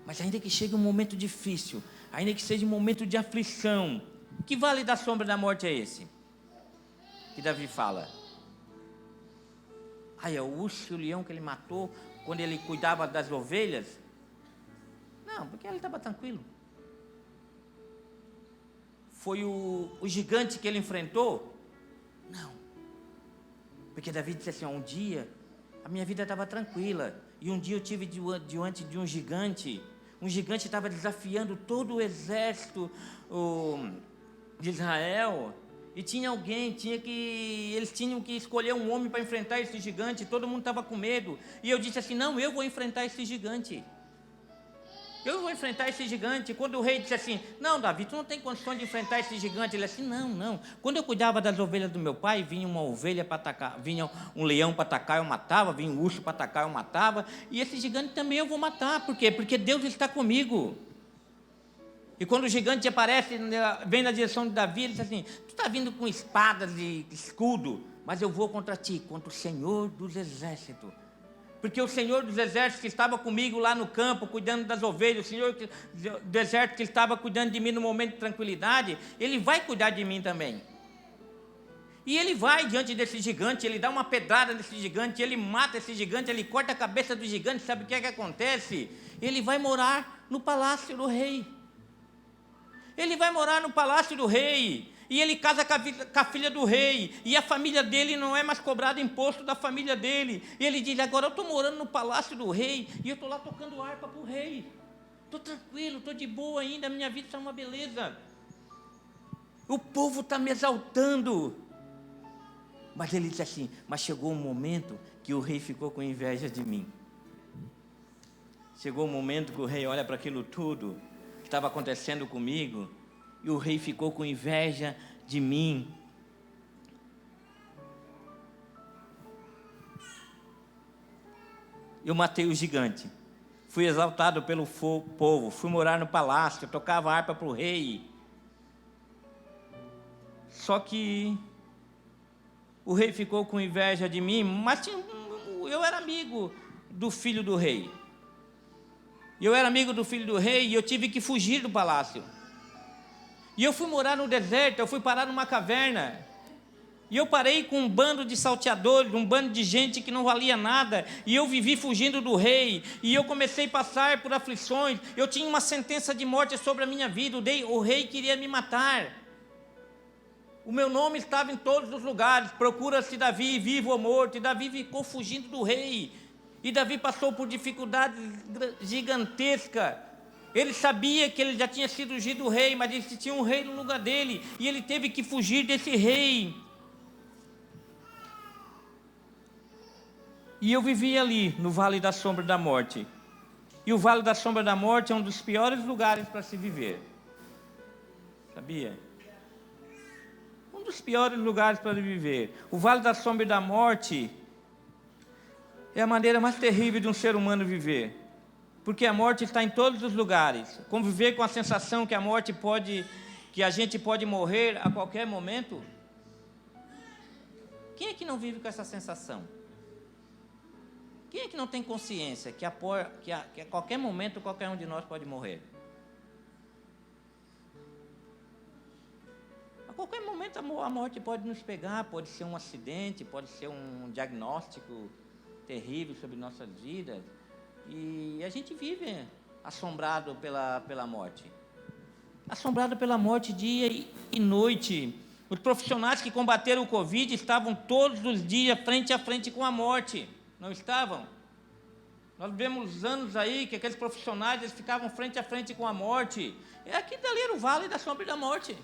Mas ainda que chegue um momento difícil, ainda que seja um momento de aflição, que vale da sombra e da morte é esse? Que Davi fala: é o urso e o leão que ele matou quando ele cuidava das ovelhas? Não, porque ele estava tranquilo. Foi o gigante que ele enfrentou? Não, porque Davi disse assim: um dia a minha vida estava tranquila, e um dia eu tive diante de um gigante estava desafiando todo o exército de Israel, e tinha alguém, eles tinham que escolher um homem para enfrentar esse gigante, todo mundo estava com medo, e eu disse assim: não, eu vou enfrentar esse gigante, eu vou enfrentar esse gigante. Quando o rei disse assim: não, Davi, tu não tem condições de enfrentar esse gigante, ele disse assim: não, quando eu cuidava das ovelhas do meu pai, vinha uma ovelha para atacar, vinha um leão para atacar, eu matava, vinha um urso para atacar, eu matava, e esse gigante também eu vou matar. Por quê? Porque Deus está comigo. E quando o gigante aparece, vem na direção de Davi, ele diz assim: tu está vindo com espadas e escudo, mas eu vou contra ti, contra o Senhor dos Exércitos. Porque o Senhor dos Exércitos que estava comigo lá no campo, cuidando das ovelhas, o Senhor do Exército que estava cuidando de mim no momento de tranquilidade, Ele vai cuidar de mim também. E Ele vai diante desse gigante, Ele dá uma pedrada nesse gigante, Ele mata esse gigante, Ele corta a cabeça do gigante. Sabe o que é que acontece? Ele vai morar no palácio do rei. Ele vai morar no palácio do rei. E ele casa com a filha do rei, e a família dele não é mais cobrado imposto da família dele. E ele diz: agora eu estou morando no palácio do rei, e eu estou lá tocando harpa para o rei. Estou tranquilo, estou de boa ainda, a minha vida está uma beleza. O povo está me exaltando. Mas ele diz assim: mas chegou um momento que o rei ficou com inveja de mim. Chegou um momento que o rei olha para aquilo tudo que estava acontecendo comigo, e o rei ficou com inveja de mim. Eu matei o gigante, fui exaltado pelo povo, fui morar no palácio, tocava harpa para o rei. Só que o rei ficou com inveja de mim, mas eu era amigo do filho do rei. E eu tive que fugir do palácio. E eu fui morar no deserto, eu fui parar numa caverna. E eu parei com um bando de salteadores, um bando de gente que não valia nada. E eu vivi fugindo do rei. E eu comecei a passar por aflições. Eu tinha uma sentença de morte sobre a minha vida. O rei queria me matar. O meu nome estava em todos os lugares. Procura-se Davi, vivo ou morto. E Davi ficou fugindo do rei. E Davi passou por dificuldades gigantescas. Ele sabia que ele já tinha sido ungido rei, mas existia um rei no lugar dele. E ele teve que fugir desse rei. E eu vivi ali, no Vale da Sombra da Morte. E o Vale da Sombra da Morte é um dos piores lugares para se viver. Sabia? Um dos piores lugares para viver. O Vale da Sombra da Morte é a maneira mais terrível de um ser humano viver. Porque a morte está em todos os lugares. Conviver com a sensação que que a gente pode morrer a qualquer momento. Quem é que não vive com essa sensação? Quem é que não tem consciência que a qualquer momento qualquer um de nós pode morrer? A qualquer momento a morte pode nos pegar, pode ser um acidente, pode ser um diagnóstico terrível sobre nossas vidas. E a gente vive assombrado pela morte. Assombrado pela morte dia e noite. Os profissionais que combateram o Covid estavam todos os dias frente a frente com a morte. Não estavam? Nós vemos anos aí que aqueles profissionais eles ficavam frente a frente com a morte. Aqui dali era o Vale da Sombra da Morte.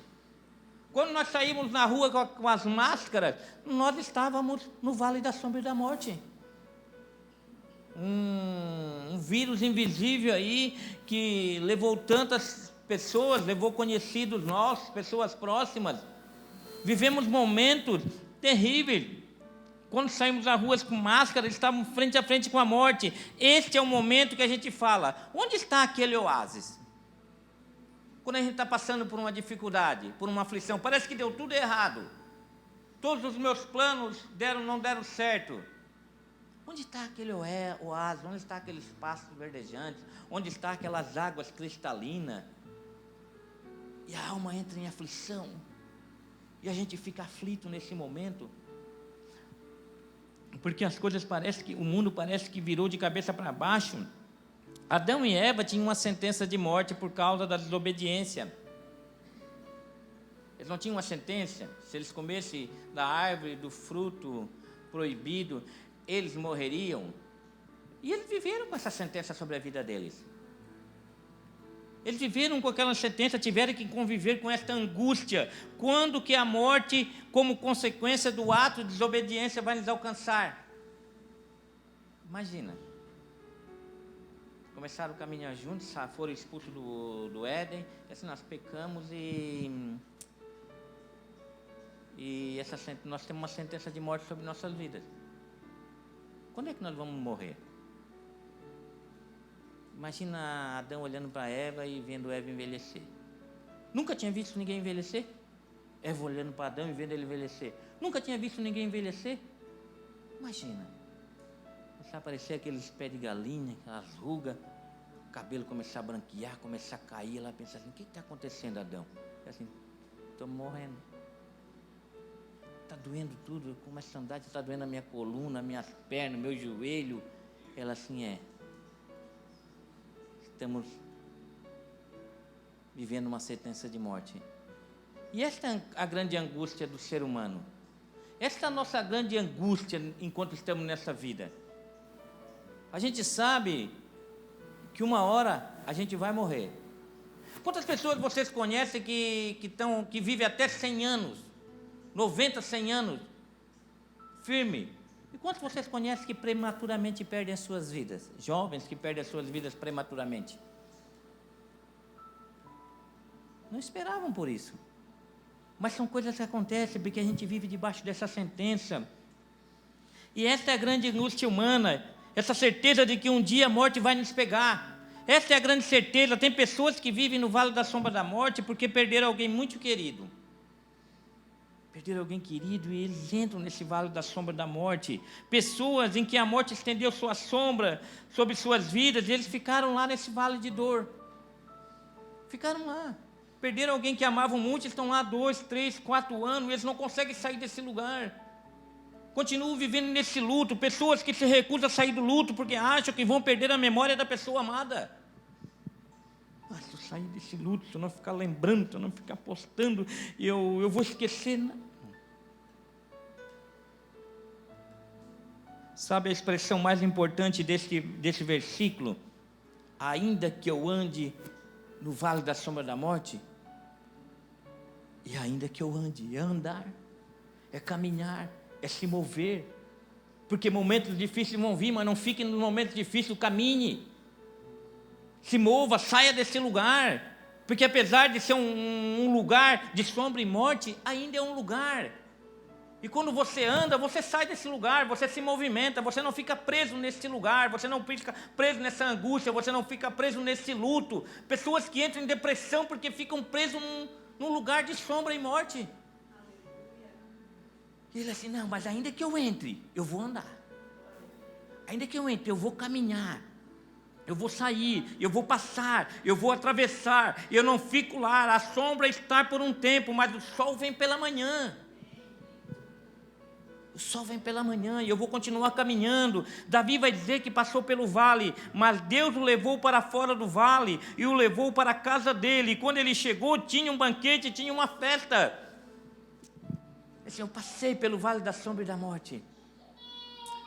Quando nós saímos na rua com as máscaras, nós estávamos no Vale da Sombra da Morte. Um vírus invisível aí que levou tantas pessoas, levou conhecidos nossos, pessoas próximas. Vivemos momentos terríveis. Quando saímos nas ruas com máscara, estávamos frente a frente com a morte. Este é o momento que a gente fala, onde está aquele oásis? Quando a gente está passando por uma dificuldade, por uma aflição, parece que deu tudo errado. Todos os meus planos não deram certo. Onde está aquele oásis? Onde está aqueles pastos verdejantes? Onde está aquelas águas cristalinas? E a alma entra em aflição. E a gente fica aflito nesse momento. Porque as coisas o mundo parece que virou de cabeça para baixo. Adão e Eva tinham uma sentença de morte por causa da desobediência. Eles não tinham uma sentença. Se eles comessem da árvore, do fruto proibido, eles morreriam. E eles viveram com essa sentença sobre a vida deles. Eles viveram com aquela sentença, tiveram que conviver com esta angústia. Quando que a morte, como consequência do ato de desobediência, vai nos alcançar? Imagina. Começaram a caminhar juntos, foram expulsos do Éden. Assim, nós pecamos nós temos uma sentença de morte sobre nossas vidas. Quando é que nós vamos morrer? Imagina Adão olhando para Eva e vendo Eva envelhecer. Nunca tinha visto ninguém envelhecer? Eva olhando para Adão e vendo ele envelhecer. Nunca tinha visto ninguém envelhecer? Imagina. Começar a aparecer aqueles pés de galinha, aquelas rugas, o cabelo começar a branquear, começar a cair. Ela pensa assim, o que está acontecendo, Adão? É assim, estou morrendo. Está doendo tudo, eu começo a andar, está doendo a minha coluna, minhas pernas, meu joelho. Ela assim, estamos vivendo uma sentença de morte. E esta é a grande angústia do ser humano. Esta é a nossa grande angústia enquanto estamos nessa vida. A gente sabe que uma hora a gente vai morrer. Quantas pessoas vocês conhecem que vivem até 100 anos? 90, 100 anos? Firme. E quantos vocês conhecem que prematuramente perdem as suas vidas? Jovens que perdem as suas vidas prematuramente. Não esperavam por isso. Mas são coisas que acontecem porque a gente vive debaixo dessa sentença. E essa é a grande angústia humana. Essa certeza de que um dia a morte vai nos pegar. Essa é a grande certeza. Tem pessoas que vivem no vale da sombra da morte porque perderam alguém muito querido. Perderam alguém querido e eles entram nesse vale da sombra da morte. Pessoas em que a morte estendeu sua sombra sobre suas vidas e eles ficaram lá nesse vale de dor. Ficaram lá. Perderam alguém que amavam muito, estão lá 2, 3, 4 anos e eles não conseguem sair desse lugar. Continuam vivendo nesse luto. Pessoas que se recusam a sair do luto porque acham que vão perder a memória da pessoa amada. Mas tu sair desse luto, se eu não ficar lembrando, se eu não ficar postando, eu vou esquecer. Não. Sabe a expressão mais importante desse versículo? Ainda que eu ande no vale da sombra da morte, e ainda que eu ande, é andar, é caminhar, é se mover, porque momentos difíceis vão vir, mas não fique nos momentos difíceis, caminhe, se mova, saia desse lugar, porque apesar de ser um lugar de sombra e morte, ainda é um lugar. E quando você anda, você sai desse lugar, você se movimenta, você não fica preso nesse lugar, você não fica preso nessa angústia, você não fica preso nesse luto. Pessoas que entram em depressão porque ficam presos num lugar de sombra e morte. E ele assim, não, mas ainda que eu entre, eu vou andar. Ainda que eu entre, eu vou caminhar. Eu vou sair, eu vou passar, eu vou atravessar. Eu não fico lá, a sombra está por um tempo, mas o sol vem pela manhã. O sol vem pela manhã e eu vou continuar caminhando. Davi vai dizer que passou pelo vale, mas Deus o levou para fora do vale e o levou para a casa dele. E quando ele chegou, tinha um banquete, tinha uma festa. Assim, eu passei pelo vale da sombra e da morte,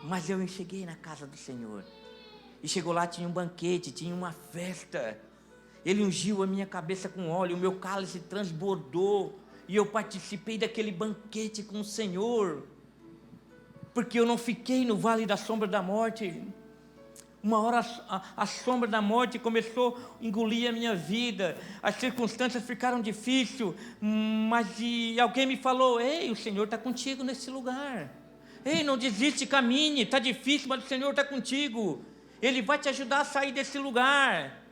mas eu cheguei na casa do Senhor. E chegou lá, tinha um banquete, tinha uma festa. Ele ungiu a minha cabeça com óleo, o meu cálice transbordou. E eu participei daquele banquete com o Senhor. Porque eu não fiquei no vale da sombra da morte. Uma hora a sombra da morte começou a engolir a minha vida. As circunstâncias ficaram difíceis. Mas alguém me falou, ei, o Senhor está contigo nesse lugar. Ei, não desiste, caminhe. Está difícil, mas o Senhor está contigo. Ele vai te ajudar a sair desse lugar.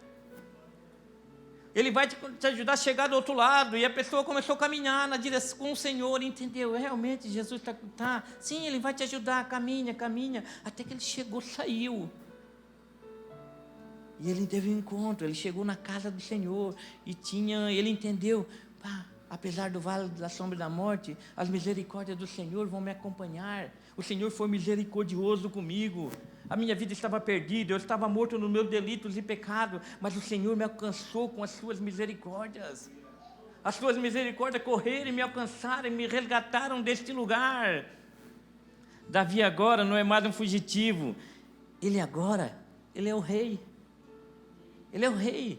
Ele vai te ajudar a chegar do outro lado. E a pessoa começou a caminhar na direção com o Senhor. Entendeu? Realmente Jesus está. Sim, Ele vai te ajudar. Caminha, caminha. Até que ele chegou, saiu. E ele teve um encontro. Ele chegou na casa do Senhor. E ele entendeu. Apesar do vale da sombra da morte, as misericórdias do Senhor vão me acompanhar. O Senhor foi misericordioso comigo. A minha vida estava perdida, eu estava morto nos meus delitos e pecados, mas o Senhor me alcançou com as suas misericórdias. As suas misericórdias correram e me alcançaram e me resgataram deste lugar. Davi agora não é mais um fugitivo. Ele é o rei. Ele é o rei.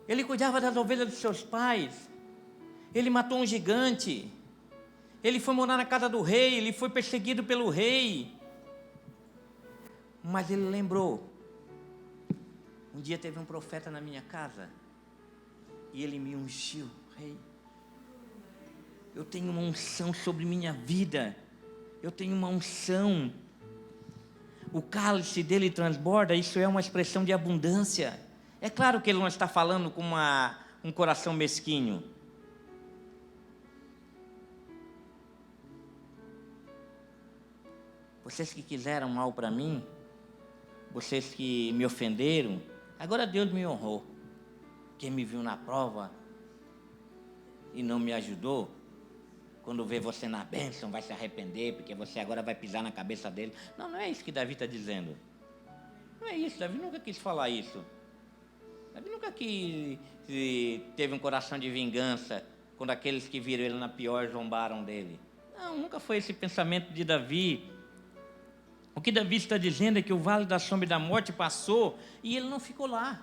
Ele cuidava das ovelhas dos seus pais. Ele matou um gigante. Ele foi morar na casa do rei, ele foi perseguido pelo rei. Mas ele lembrou, um dia teve um profeta na minha casa, e ele me ungiu, rei. Eu tenho uma unção sobre minha vida, eu tenho uma unção. O cálice dele transborda, isso é uma expressão de abundância. É claro que ele não está falando com um coração mesquinho. Vocês que quiseram mal para mim, vocês que me ofenderam, agora Deus me honrou. Quem me viu na prova e não me ajudou, quando vê você na bênção, vai se arrepender, porque você agora vai pisar na cabeça dele. Não é isso que Davi está dizendo. Não é isso, Davi nunca quis falar isso. Davi nunca teve um coração de vingança, quando aqueles que viram ele na pior zombaram dele. Não, nunca foi esse pensamento de Davi. O que Davi está dizendo é que o vale da sombra e da morte passou e ele não ficou lá.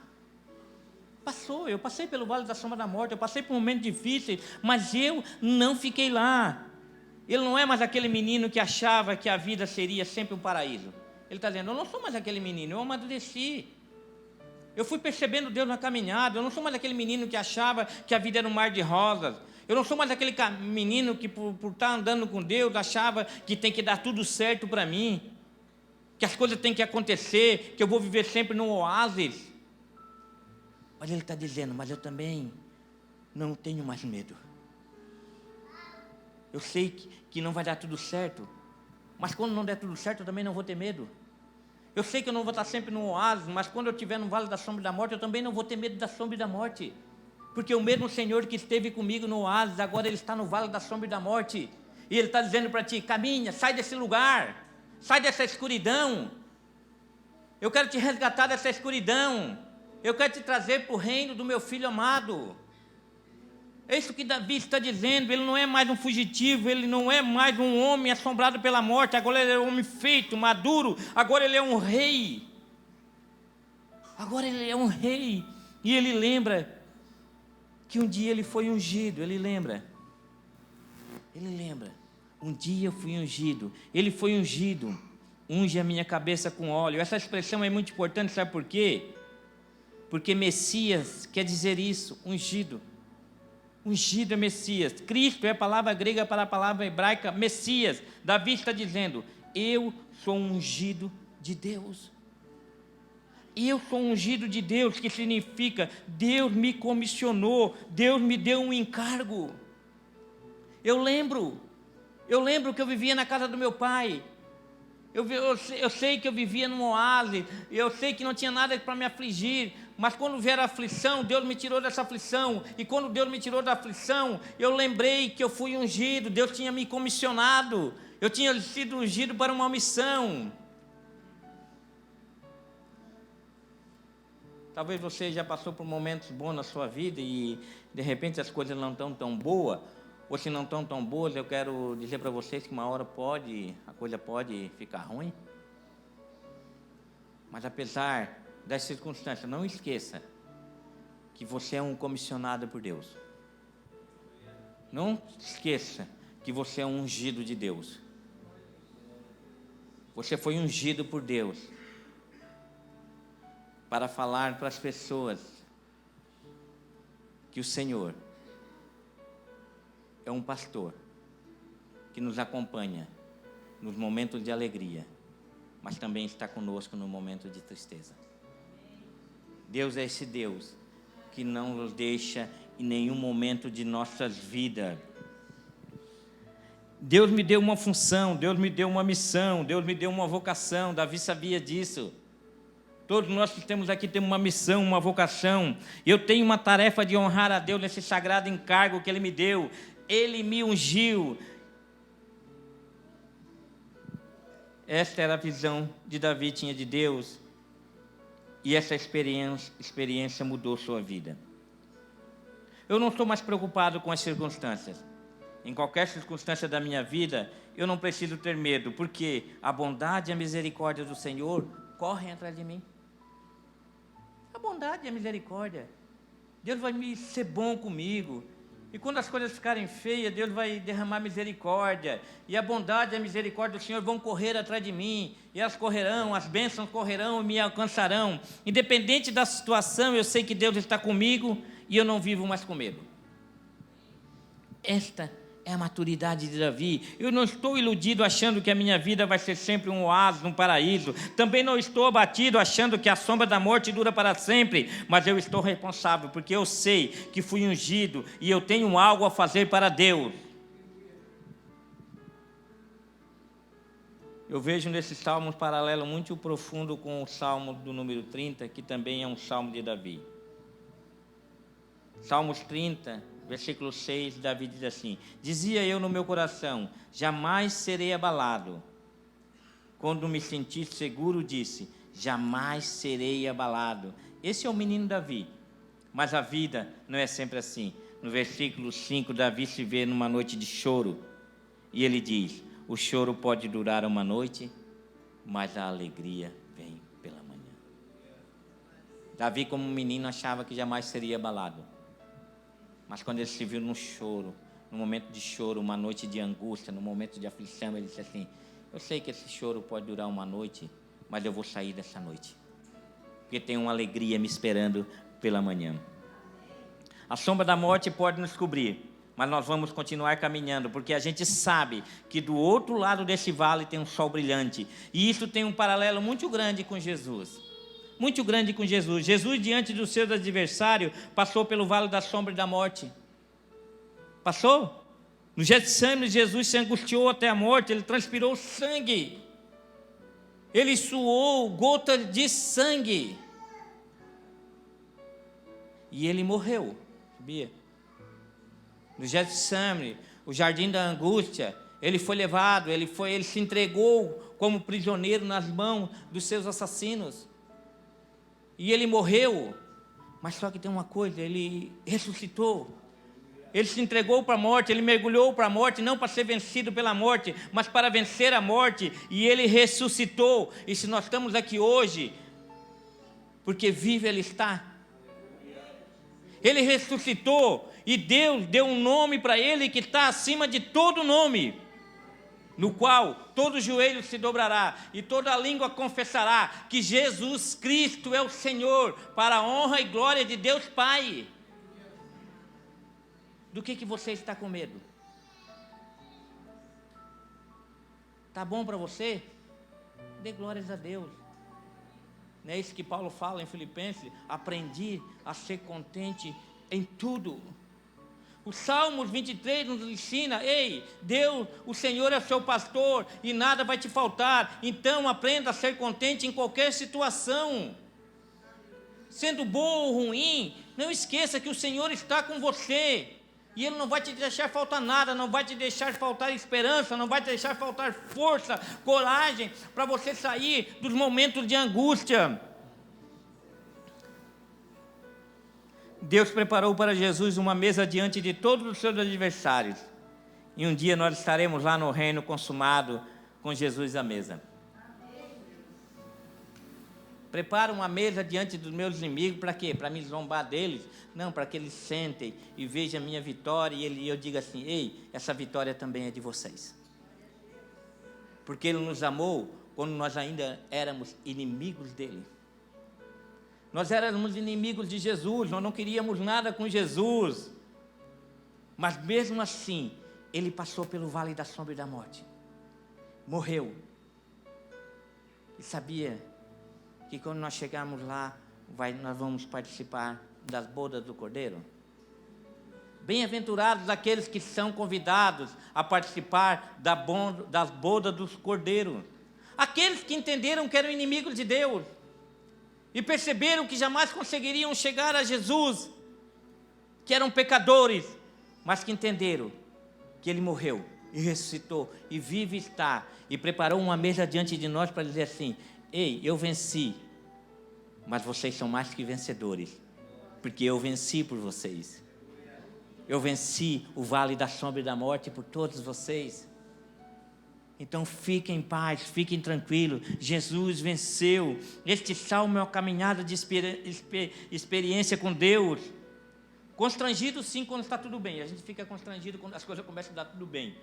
Passou, eu passei pelo vale da sombra da morte, eu passei por momentos difíceis, mas eu não fiquei lá. Ele não é mais aquele menino que achava que a vida seria sempre um paraíso. Ele está dizendo, eu não sou mais aquele menino, eu amadureci. Eu fui percebendo Deus na caminhada, eu não sou mais aquele menino que achava que a vida era um mar de rosas. Eu não sou mais aquele menino que por estar andando com Deus achava que tem que dar tudo certo para mim. Que as coisas têm que acontecer, que eu vou viver sempre num oásis. Mas ele está dizendo, mas eu também não tenho mais medo. Eu sei que não vai dar tudo certo, mas quando não der tudo certo, eu também não vou ter medo. Eu sei que eu não vou estar sempre num oásis, mas quando eu estiver no vale da sombra da morte, eu também não vou ter medo da sombra e da morte. Porque o mesmo Senhor que esteve comigo no oásis, agora Ele está no vale da sombra e da morte. E Ele está dizendo para ti, caminha, sai desse lugar. Sai dessa escuridão. Eu quero te resgatar dessa escuridão. Eu quero te trazer para o reino do meu filho amado. É isso que Davi está dizendo. Ele não é mais um fugitivo, ele não é mais um homem assombrado pela morte. Agora ele é um homem feito, maduro. Agora ele é um rei. Agora ele é um rei. E ele lembra que um dia ele foi ungido. Ele lembra. Um dia eu fui ungido. Ele foi ungido. Unge a minha cabeça com óleo. Essa expressão é muito importante, sabe por quê? Porque Messias quer dizer isso, ungido. Ungido é Messias. Cristo é a palavra grega para a palavra hebraica Messias. Davi está dizendo: eu sou ungido de Deus. Eu sou ungido de Deus, que significa Deus me comissionou, Deus me deu um encargo. Eu lembro que eu vivia na casa do meu pai. Eu sei que eu vivia num oásis, eu sei que não tinha nada para me afligir, mas quando vier a aflição, Deus me tirou dessa aflição, e quando Deus me tirou da aflição, eu lembrei que eu fui ungido, Deus tinha me comissionado, eu tinha sido ungido para uma missão. Talvez você já passou por momentos bons na sua vida e de repente as coisas não estão tão boas, ou se não estão tão boas, eu quero dizer para vocês que uma hora a coisa pode ficar ruim. Mas apesar das circunstâncias, não esqueça que você é um comissionado por Deus. Não esqueça que você é um ungido de Deus. Você foi ungido por Deus para falar para as pessoas que o Senhor é um pastor que nos acompanha nos momentos de alegria, mas também está conosco no momento de tristeza. Deus é esse Deus que não nos deixa em nenhum momento de nossas vidas. Deus me deu uma função, Deus me deu uma missão, Deus me deu uma vocação. Davi sabia disso. Todos nós que estamos aqui temos uma missão, uma vocação. Eu tenho uma tarefa de honrar a Deus nesse sagrado encargo que Ele me deu. Ele me ungiu. Esta era a visão de Davi tinha de Deus. E essa experiência mudou sua vida. Eu não estou mais preocupado com as circunstâncias. Em qualquer circunstância da minha vida, eu não preciso ter medo, porque a bondade e a misericórdia do Senhor correm atrás de mim. A bondade e a misericórdia. Deus vai ser bom comigo. E quando as coisas ficarem feias, Deus vai derramar misericórdia. E a bondade e a misericórdia do Senhor vão correr atrás de mim. E elas correrão, as bênçãos correrão e me alcançarão. Independente da situação, eu sei que Deus está comigo e eu não vivo mais com medo. Esta é a maturidade de Davi. Eu não estou iludido achando que a minha vida vai ser sempre um oásis, um paraíso. Também não estou abatido achando que a sombra da morte dura para sempre. Mas eu estou responsável, porque eu sei que fui ungido e eu tenho algo a fazer para Deus. Eu vejo nesse salmo um paralelo muito profundo com o salmo do número 30, que também é um salmo de Davi. Salmos 30, versículo 6, Davi diz assim: dizia eu no meu coração, jamais serei abalado. Quando me senti seguro, disse, jamais serei abalado. Esse é o menino Davi. Mas a vida não é sempre assim. No versículo 5, Davi se vê numa noite de choro. E ele diz, o choro pode durar uma noite, mas a alegria vem pela manhã. Davi, como menino, achava que jamais seria abalado. Mas quando ele se viu no choro, no momento de choro, uma noite de angústia, no momento de aflição, ele disse assim, eu sei que esse choro pode durar uma noite, mas eu vou sair dessa noite, porque tem uma alegria me esperando pela manhã. A sombra da morte pode nos cobrir, mas nós vamos continuar caminhando, porque a gente sabe que do outro lado desse vale tem um sol brilhante, e isso tem um paralelo muito grande com Jesus. Muito grande com Jesus. Jesus, diante dos seus adversários, passou pelo vale da sombra e da morte. Passou? No Getsemane, Jesus se angustiou até a morte, ele transpirou sangue. Ele suou gotas de sangue. E ele morreu, sabia? No Getsemane, o jardim da angústia, ele foi levado, ele se entregou como prisioneiro nas mãos dos seus assassinos. E ele morreu Mas só que tem uma coisa, ele ressuscitou. Ele se entregou para a morte, ele mergulhou para a morte, não para ser vencido pela morte, mas para vencer a morte, e ele ressuscitou. E se nós estamos aqui hoje, porque vive ele está. Ele ressuscitou, e Deus deu um nome para ele que está acima de todo nome, no qual todo joelho se dobrará, e toda língua confessará que Jesus Cristo é o Senhor, para a honra e glória de Deus Pai. Do que você está com medo? Está bom para você? Dê glórias a Deus. Não é isso que Paulo fala em Filipenses? Aprendi a ser contente em tudo. O Salmos 23 nos ensina: ei, Deus, o Senhor é seu pastor e nada vai te faltar. Então aprenda a ser contente em qualquer situação. Sendo bom ou ruim, não esqueça que o Senhor está com você. E Ele não vai te deixar faltar nada, não vai te deixar faltar esperança, não vai te deixar faltar força, coragem, para você sair dos momentos de angústia. Deus preparou para Jesus uma mesa diante de todos os seus adversários. E um dia nós estaremos lá no reino consumado, com Jesus à mesa. Prepara uma mesa diante dos meus inimigos, para quê? Para me zombar deles? Não, para que eles sentem e vejam a minha vitória e eu diga assim: ei, essa vitória também é de vocês. Porque Ele nos amou quando nós ainda éramos inimigos dEle. Nós éramos inimigos de Jesus, nós não queríamos nada com Jesus. Mas mesmo assim, Ele passou pelo vale da sombra e da morte. Morreu. E sabia que quando nós chegarmos lá, nós vamos participar das bodas do Cordeiro? Bem-aventurados aqueles que são convidados a participar das bodas do Cordeiro. Aqueles que entenderam que eram inimigos de Deus e perceberam que jamais conseguiriam chegar a Jesus, que eram pecadores, mas que entenderam que Ele morreu e ressuscitou e vive está, e preparou uma mesa diante de nós para dizer assim: ei, eu venci, mas vocês são mais que vencedores, porque eu venci por vocês. Eu venci o vale da sombra e da morte por todos vocês. Então fiquem em paz, fiquem tranquilos. Jesus venceu. Este salmo é uma caminhada de experiência com Deus. Constrangido sim quando está tudo bem. A gente fica constrangido quando as coisas começam a dar tudo bem.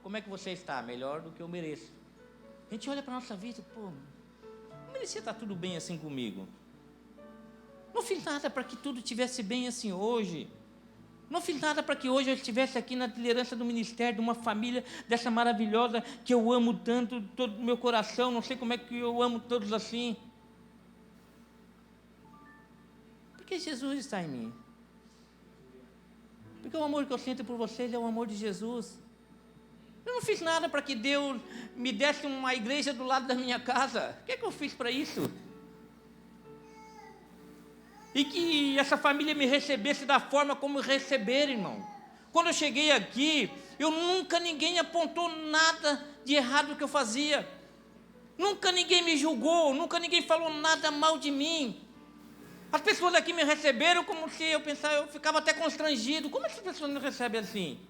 Como é que você está? Melhor do que eu mereço. A gente olha para a nossa vida, pô, não merecia estar tudo bem assim comigo. Não fiz nada para que tudo estivesse bem assim hoje. Não fiz nada para que hoje eu estivesse aqui na liderança do ministério, de uma família dessa maravilhosa, que eu amo tanto, todo o meu coração, não sei como é que eu amo todos assim. Porque Jesus está em mim. Porque o amor que eu sinto por vocês é o amor de Jesus. Eu não fiz nada para que Deus me desse uma igreja do lado da minha casa. O que é que eu fiz para isso? E que essa família me recebesse da forma como receberam, irmão. Quando eu cheguei aqui, ninguém apontou nada de errado que eu fazia. Nunca ninguém me julgou, nunca ninguém falou nada mal de mim. As pessoas aqui me receberam como se eu ficava até constrangido. Como essas pessoas me recebem assim?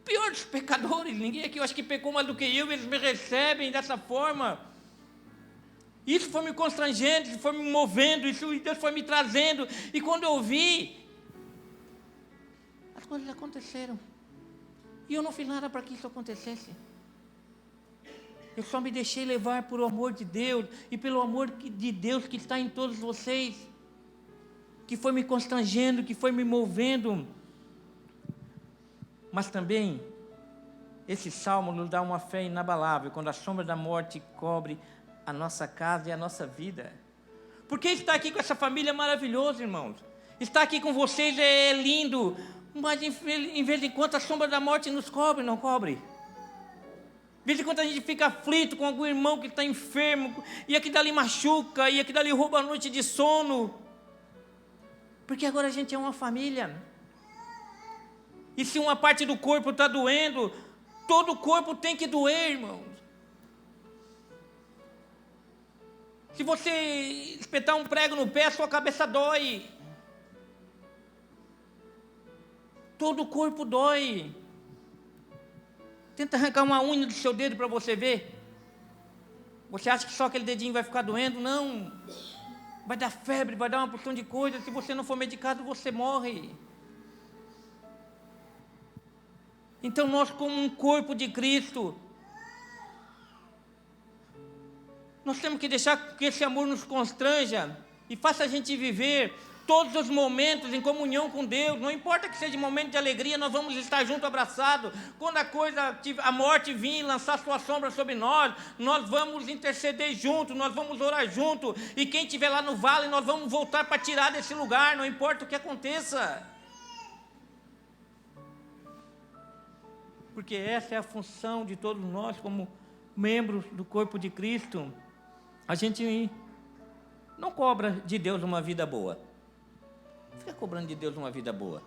Pior dos pecadores, ninguém aqui eu acho que pecou mais do que eu, eles me recebem dessa forma. Isso foi me constrangendo, isso foi me movendo, isso Deus foi me trazendo. E quando eu vi, as coisas aconteceram. E eu não fiz nada para que isso acontecesse. Eu só me deixei levar por o amor de Deus e pelo amor de Deus que está em todos vocês, que foi me constrangendo, que foi me movendo. Mas também, esse salmo nos dá uma fé inabalável, quando a sombra da morte cobre a nossa casa e a nossa vida. Porque estar aqui com essa família é maravilhoso, irmãos. Estar aqui com vocês é lindo, mas em vez em quando a sombra da morte nos cobre, não cobre? De vez em quando a gente fica aflito com algum irmão que está enfermo, e aqui dali machuca, e aqui dali rouba a noite de sono. Porque agora a gente é uma família. E se uma parte do corpo está doendo, todo o corpo tem que doer, irmãos. Se você espetar um prego no pé, sua cabeça dói. Todo o corpo dói. Tenta arrancar uma unha do seu dedo para você ver. Você acha que só aquele dedinho vai ficar doendo? Não. Vai dar febre, vai dar uma porção de coisa. Se você não for medicado, você morre. Então nós, como um corpo de Cristo, nós temos que deixar que esse amor nos constranja e faça a gente viver todos os momentos em comunhão com Deus. Não importa que seja momento de alegria, nós vamos estar juntos, abraçados. Quando a morte vir lançar sua sombra sobre nós, nós vamos interceder juntos, nós vamos orar juntos. E quem estiver lá no vale, nós vamos voltar para tirar desse lugar, não importa o que aconteça. Porque essa é a função de todos nós como membros do corpo de Cristo. A gente não cobra de Deus uma vida boa. Não fica cobrando de Deus uma vida boa.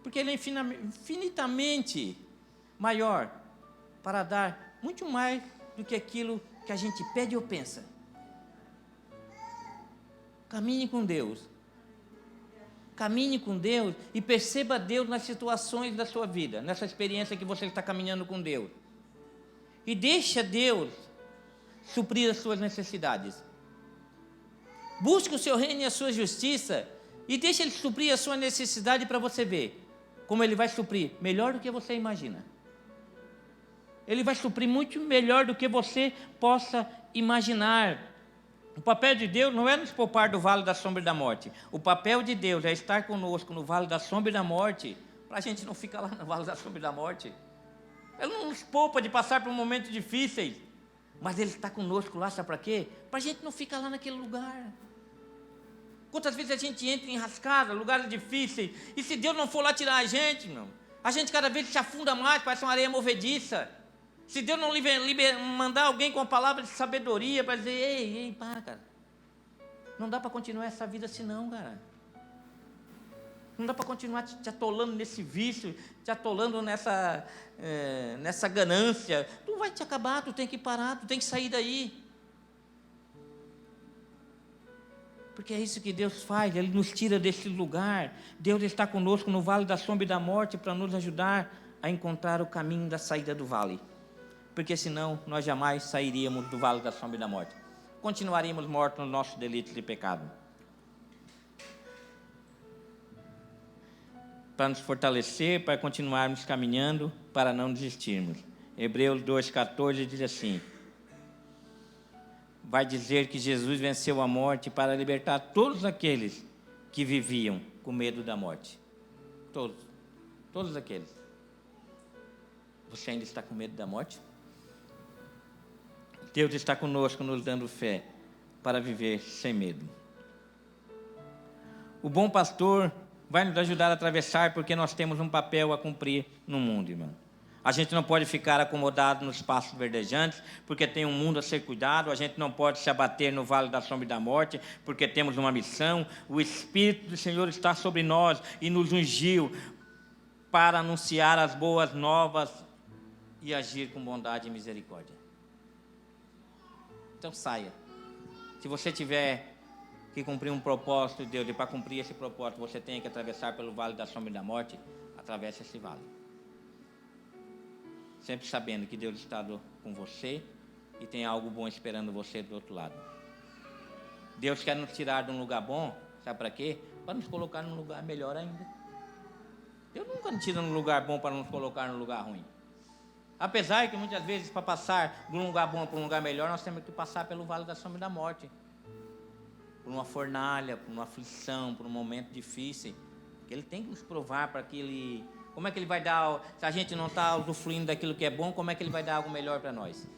Porque Ele é infinitamente maior para dar muito mais do que aquilo que a gente pede ou pensa. Caminhe com Deus. Caminhe com Deus e perceba Deus nas situações da sua vida, nessa experiência que você está caminhando com Deus. E deixa Deus suprir as suas necessidades. Busque o seu reino e a sua justiça e deixa Ele suprir a sua necessidade para você ver como Ele vai suprir melhor do que você imagina. Ele vai suprir muito melhor do que você possa imaginar. O papel de Deus não é nos poupar do vale da sombra e da morte. O papel de Deus é estar conosco no vale da sombra e da morte, para a gente não ficar lá no vale da sombra e da morte. Ele não nos poupa de passar por momentos difíceis, mas Ele está conosco lá, sabe para quê? Para a gente não ficar lá naquele lugar. Quantas vezes a gente entra em enrascada, lugares difíceis, e se Deus não for lá tirar a gente, não, a gente cada vez se afunda mais, parece uma areia movediça. Se Deus não mandar alguém com a palavra de sabedoria para dizer, ei, para, cara. Não dá para continuar essa vida assim não, cara. Não dá para continuar te atolando nesse vício, te atolando nessa ganância. Tu vai te acabar, tu tem que parar, tu tem que sair daí. Porque é isso que Deus faz, Ele nos tira desse lugar. Deus está conosco no vale da sombra e da morte para nos ajudar a encontrar o caminho da saída do vale. Porque senão nós jamais sairíamos do vale da sombra e da morte. Continuaríamos mortos nos nossos delitos e pecado. Para nos fortalecer, para continuarmos caminhando, para não desistirmos. Hebreus 2,14 diz assim: vai dizer que Jesus venceu a morte para libertar todos aqueles que viviam com medo da morte. Todos aqueles. Você ainda está com medo da morte? Deus está conosco, nos dando fé para viver sem medo. O bom pastor vai nos ajudar a atravessar, porque nós temos um papel a cumprir no mundo, irmão. A gente não pode ficar acomodado nos pastos verdejantes, porque tem um mundo a ser cuidado. A gente não pode se abater no vale da sombra e da morte, porque temos uma missão. O Espírito do Senhor está sobre nós e nos ungiu para anunciar as boas novas e agir com bondade e misericórdia. Então saia. Se você tiver que cumprir um propósito de Deus, e para cumprir esse propósito você tem que atravessar pelo vale da sombra e da morte, atravesse esse vale. Sempre sabendo que Deus está com você e tem algo bom esperando você do outro lado. Deus quer nos tirar de um lugar bom, sabe para quê? Para nos colocar num lugar melhor ainda. Deus nunca nos tira num lugar bom para nos colocar num lugar ruim. Apesar que muitas vezes para passar de um lugar bom para um lugar melhor, nós temos que passar pelo vale da sombra e da morte. Por uma fornalha, por uma aflição, por um momento difícil. Que Ele tem que nos provar para que Ele... Como é que Ele vai dar, se a gente não está usufruindo daquilo que é bom, como é que Ele vai dar algo melhor para nós?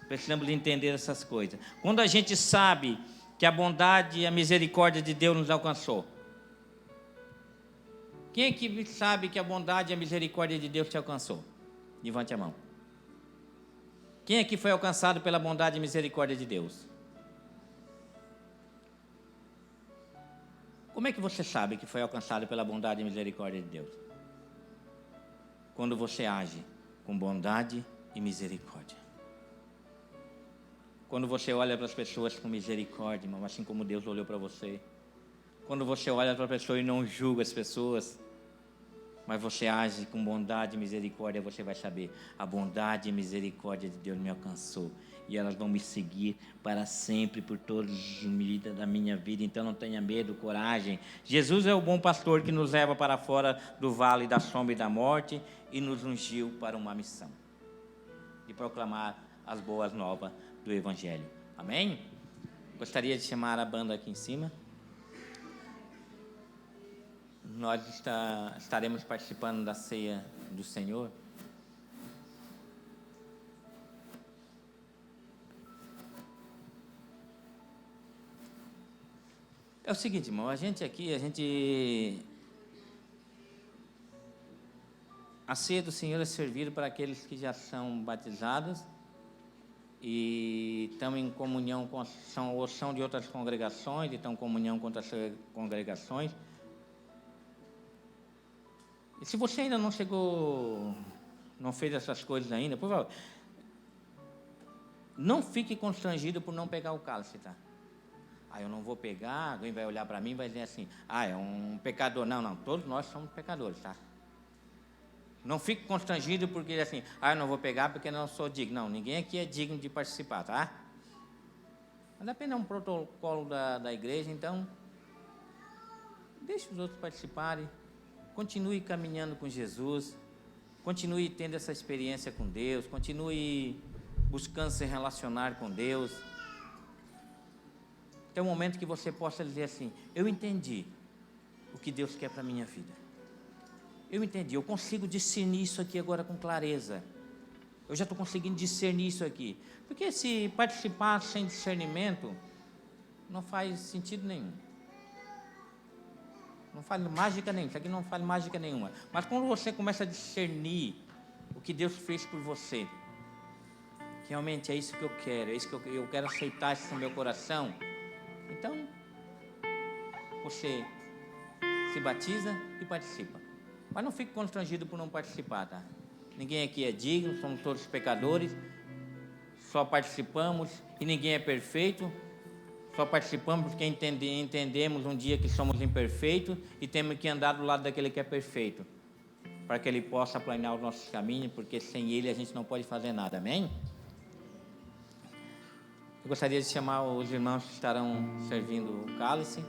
Precisamos entender essas coisas. Quando a gente sabe que a bondade e a misericórdia de Deus nos alcançou. Quem é que sabe que a bondade e a misericórdia de Deus te alcançou? Levante a mão. Quem aqui foi alcançado pela bondade e misericórdia de Deus? Como é que você sabe que foi alcançado pela bondade e misericórdia de Deus? Quando você age com bondade e misericórdia. Quando você olha para as pessoas com misericórdia, irmão, assim como Deus olhou para você. Quando você olha para a pessoa e não julga as pessoas, mas você age com bondade e misericórdia, você vai saber, a bondade e misericórdia de Deus me alcançou. E elas vão me seguir para sempre, por todos os dias da minha vida. Então não tenha medo, coragem. Jesus é o bom pastor que nos leva para fora do vale da sombra e da morte e nos ungiu para uma missão de proclamar as boas novas do Evangelho. Amém? Gostaria de chamar a banda aqui em cima. Nós estaremos participando da ceia do Senhor. É o seguinte, irmão, a ceia do Senhor é servida para aqueles que já são batizados e estão em comunhão ou são de outras congregações, e estão em comunhão com outras congregações. E se você ainda não fez essas coisas ainda, por favor, não fique constrangido por não pegar o cálice, tá? Eu não vou pegar, alguém vai olhar para mim e vai dizer assim, é um pecador. Não, todos nós somos pecadores, tá? Não fique constrangido porque assim, eu não vou pegar porque não sou digno. Não, ninguém aqui é digno de participar, tá? Mas apenas é um protocolo da igreja, então, deixe os outros participarem. Continue caminhando com Jesus, continue tendo essa experiência com Deus, continue buscando se relacionar com Deus. Até o momento que você possa dizer assim, eu entendi o que Deus quer para a minha vida. Eu entendi, eu consigo discernir isso aqui agora com clareza. Eu já estou conseguindo discernir isso aqui. Porque se participar sem discernimento, não faz sentido nenhum. Não faz mágica nenhuma, isso aqui não faz mágica nenhuma. Mas quando você começa a discernir o que Deus fez por você, que realmente é isso que eu quero, é isso que eu quero aceitar isso no meu coração, então você se batiza e participa. Mas não fique constrangido por não participar, tá? Ninguém aqui é digno, somos todos pecadores, só participamos e ninguém é perfeito. Só participamos porque entendemos um dia que somos imperfeitos e temos que andar do lado daquele que é perfeito, para que Ele possa aplanar os nossos caminhos, porque sem Ele a gente não pode fazer nada, amém? Eu gostaria de chamar os irmãos que estarão servindo o cálice.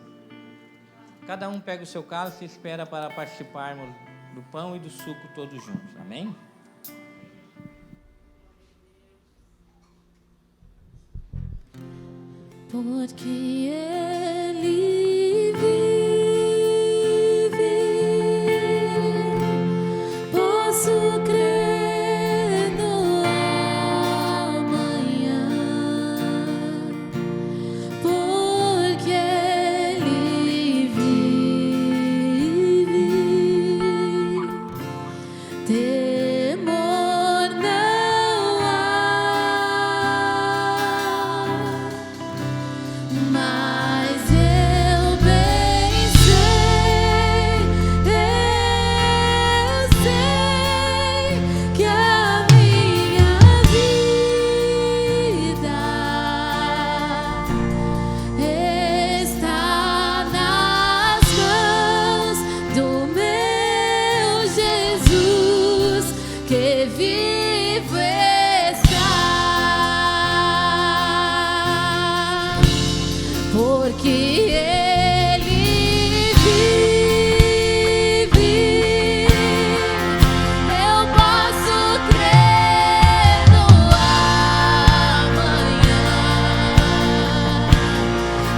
Cada um pega o seu cálice e espera para participarmos do pão e do suco todos juntos, amém? Porque Ele vive, posso crer no amanhã, porque Ele vive, temor não há. Mas eu bem sei que a minha vida está nas mãos do meu Jesus, que vivo está. Porque Ele vive, eu posso crer no amanhã,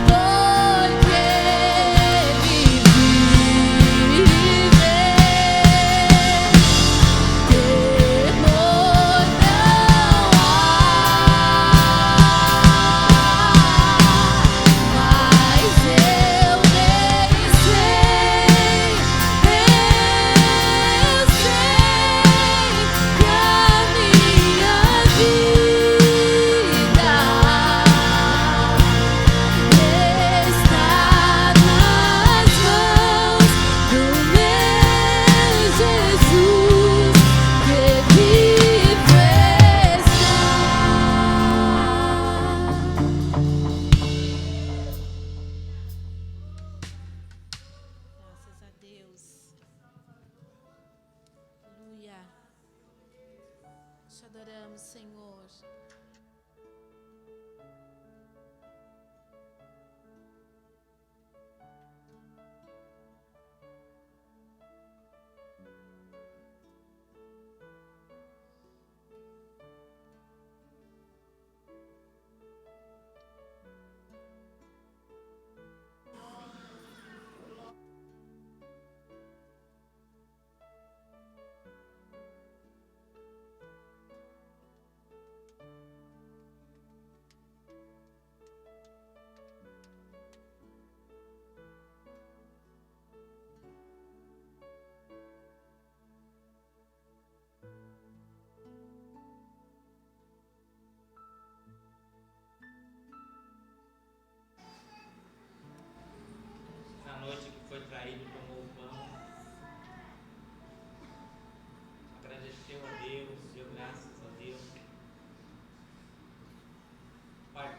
porque Ele vive, temor não há. Mas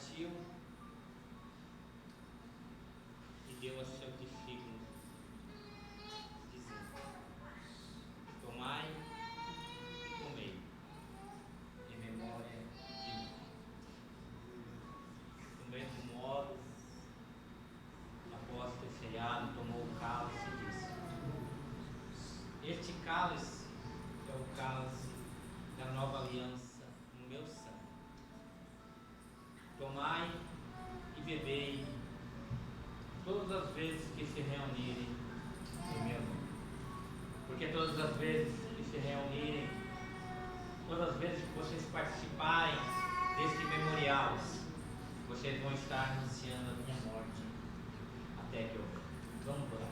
partiu e deu a seus discípulos, dizendo: tomai e comei, em memória de mim. Do mesmo modo, após ter ceado, tomou o cálice e disse: este cálice é o cálice da nova aliança no meu sangue. Tomai e bebei todas as vezes que se reunirem em meu nome. Porque todas as vezes que se reunirem, todas as vezes que vocês participarem deste memorial, vocês vão estar anunciando a minha morte até que eu venha. Vamos orar.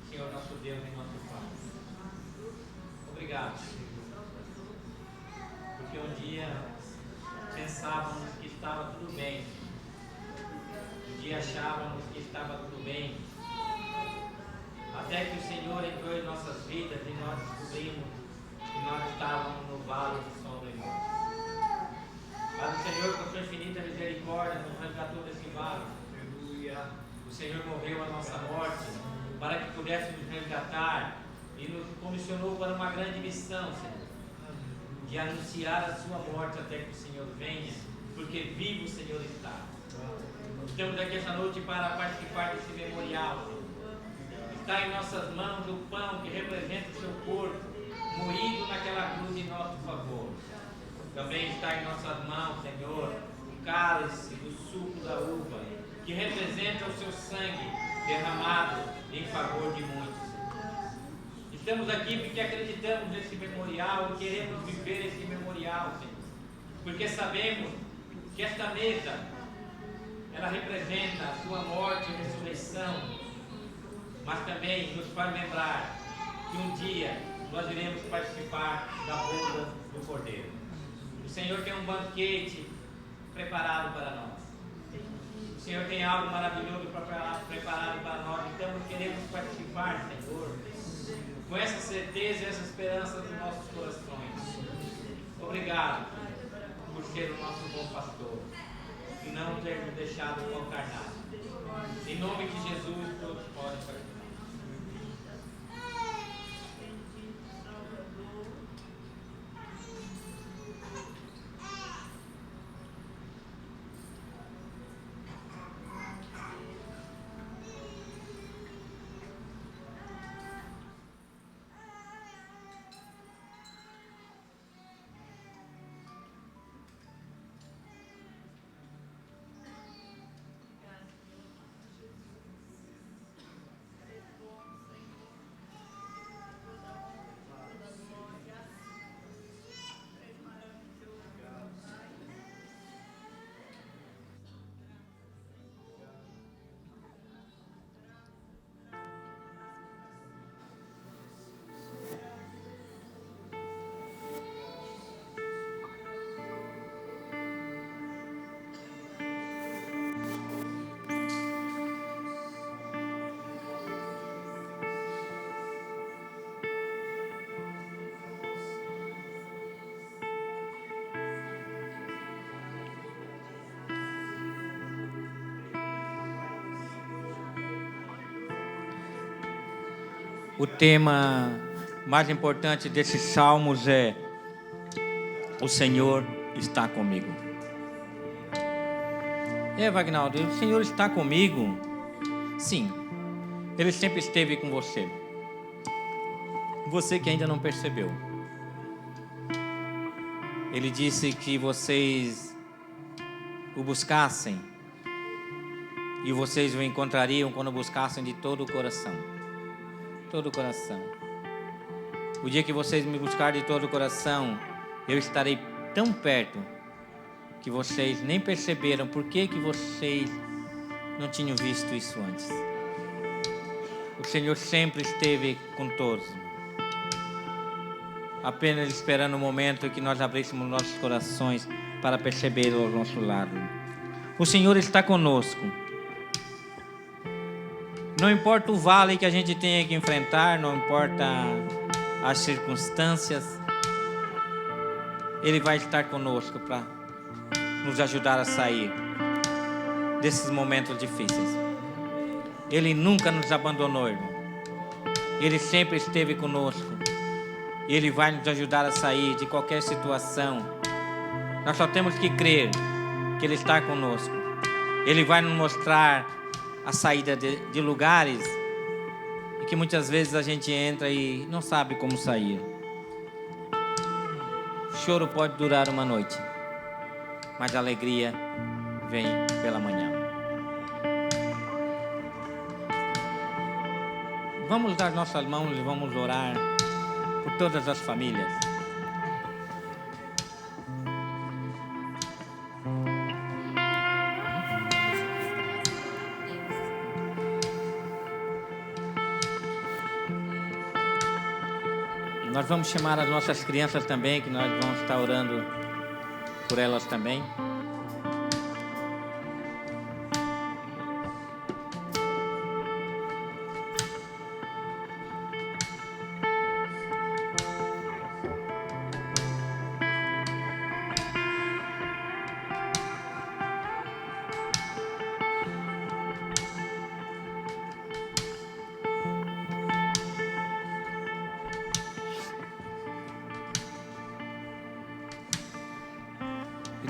Senhor nosso Deus e nosso Pai, obrigado, porque um dia pensávamos que estava tudo bem, um dia achávamos que estava tudo bem, até que o Senhor entrou em nossas vidas e nós descobrimos que nós estávamos no vale de sombra e morte. Mas o Senhor, com a sua infinita misericórdia, nos resgatou desse vale. O Senhor morreu a nossa morte para que pudéssemos resgatar e nos comissionou para uma grande missão, Senhor, de anunciar a sua morte até que o Senhor venha, porque vivo o Senhor está. Estamos aqui esta noite para participar desse memorial, Senhor. Está em nossas mãos o pão que representa o seu corpo, moído naquela cruz em nosso favor. Também está em nossas mãos, Senhor, o cálice do suco da uva, que representa o seu sangue derramado em favor de muitos. Estamos aqui porque acreditamos nesse memorial e queremos viver esse memorial, Senhor. Porque sabemos que esta mesa, ela representa a sua morte e ressurreição, mas também nos faz lembrar que um dia nós iremos participar da boda do Cordeiro. O Senhor tem um banquete preparado para nós. O Senhor tem algo maravilhoso preparado para nós. Então nós queremos participar, Senhor, com essa certeza e essa esperança dos nossos corações. Obrigado por ser o nosso bom pastor e não ter nos deixado faltar nada. Em nome de Jesus, todos podem participar. O tema mais importante desses salmos é: o Senhor está comigo. Wagnaldo, o Senhor está comigo? Sim, Ele sempre esteve com você. Você que ainda não percebeu. Ele disse que vocês o buscassem e vocês o encontrariam quando buscassem de todo o coração. Todo o coração. O dia que vocês me buscarem de todo o coração, eu estarei tão perto que vocês nem perceberam por que vocês não tinham visto isso antes. O Senhor sempre esteve com todos, apenas esperando o momento que nós abríssemos nossos corações para percebê-lo ao nosso lado. O Senhor está conosco. Não importa o vale que a gente tenha que enfrentar, não importa as circunstâncias, Ele vai estar conosco para nos ajudar a sair desses momentos difíceis. Ele nunca nos abandonou, irmão. Ele sempre esteve conosco. Ele vai nos ajudar a sair de qualquer situação. Nós só temos que crer que Ele está conosco. Ele vai nos mostrar a saída de lugares e que muitas vezes a gente entra e não sabe como sair. O choro pode durar uma noite, mas a alegria vem pela manhã. Vamos dar nossas mãos e vamos orar por todas as famílias. Nós vamos chamar as nossas crianças também, que nós vamos estar orando por elas também.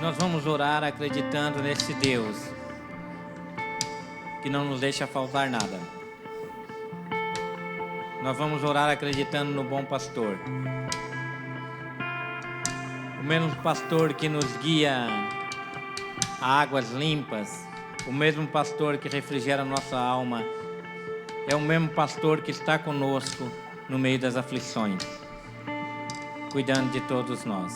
Nós vamos orar acreditando nesse Deus que não nos deixa faltar nada. Nós vamos orar acreditando no bom pastor. O mesmo pastor que nos guia a águas limpas. O mesmo pastor que refrigera nossa alma. É o mesmo pastor que está conosco no meio das aflições, cuidando de todos nós.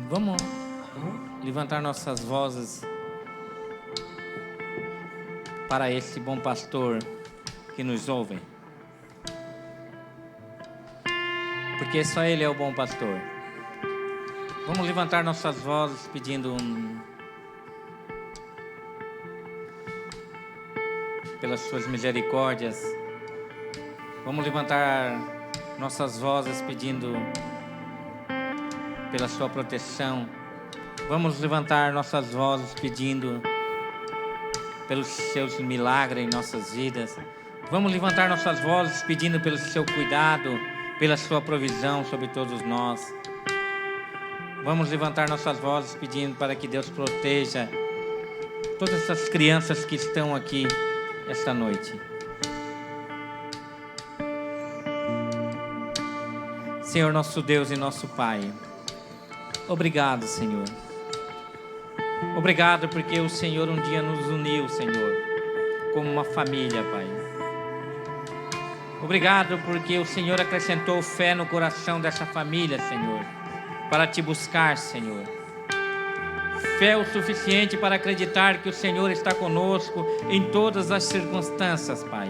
Vamos levantar nossas vozes para esse bom pastor que nos ouve. Porque só Ele é o bom pastor. Vamos levantar nossas vozes pedindo pelas suas misericórdias. Vamos levantar nossas vozes pedindo pela sua proteção. Vamos levantar nossas vozes pedindo pelos seus milagres em nossas vidas. Vamos levantar nossas vozes pedindo pelo seu cuidado, pela sua provisão sobre todos nós. Vamos levantar nossas vozes pedindo para que Deus proteja todas essas crianças que estão aqui esta noite. Senhor, nosso Deus e nosso Pai, obrigado, Senhor. Obrigado porque o Senhor um dia nos uniu, Senhor, como uma família, Pai. Obrigado porque o Senhor acrescentou fé no coração dessa família, Senhor, para te buscar, Senhor. Fé o suficiente para acreditar que o Senhor está conosco em todas as circunstâncias, Pai.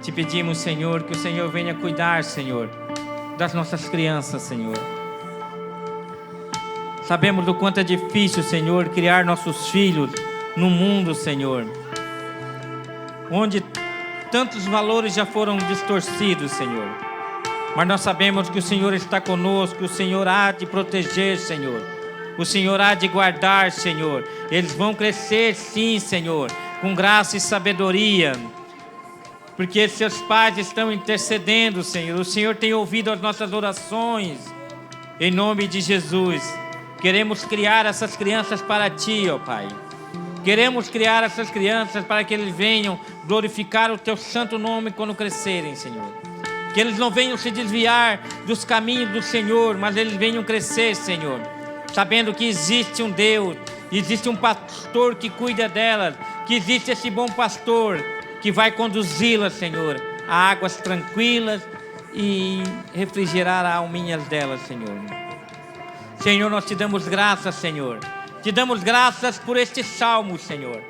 Te pedimos, Senhor, que o Senhor venha cuidar, Senhor, das nossas crianças, Senhor. Sabemos do quanto é difícil, Senhor, criar nossos filhos no mundo, Senhor, onde tantos valores já foram distorcidos, Senhor. Mas nós sabemos que o Senhor está conosco, que o Senhor há de proteger, Senhor. O Senhor há de guardar, Senhor. Eles vão crescer, sim, Senhor, com graça e sabedoria, porque seus pais estão intercedendo, Senhor. O Senhor tem ouvido as nossas orações. Em nome de Jesus, queremos criar essas crianças para Ti, ó Pai. Queremos criar essas crianças para que eles venham glorificar o Teu santo nome quando crescerem, Senhor. Que eles não venham se desviar dos caminhos do Senhor, mas eles venham crescer, Senhor, sabendo que existe um Deus, existe um pastor que cuida delas, que existe esse bom pastor que vai conduzi-las, Senhor, a águas tranquilas e refrigerar as alminhas delas, Senhor. Senhor, nós te damos graças, Senhor, Te damos graças por estes salmos, Senhor.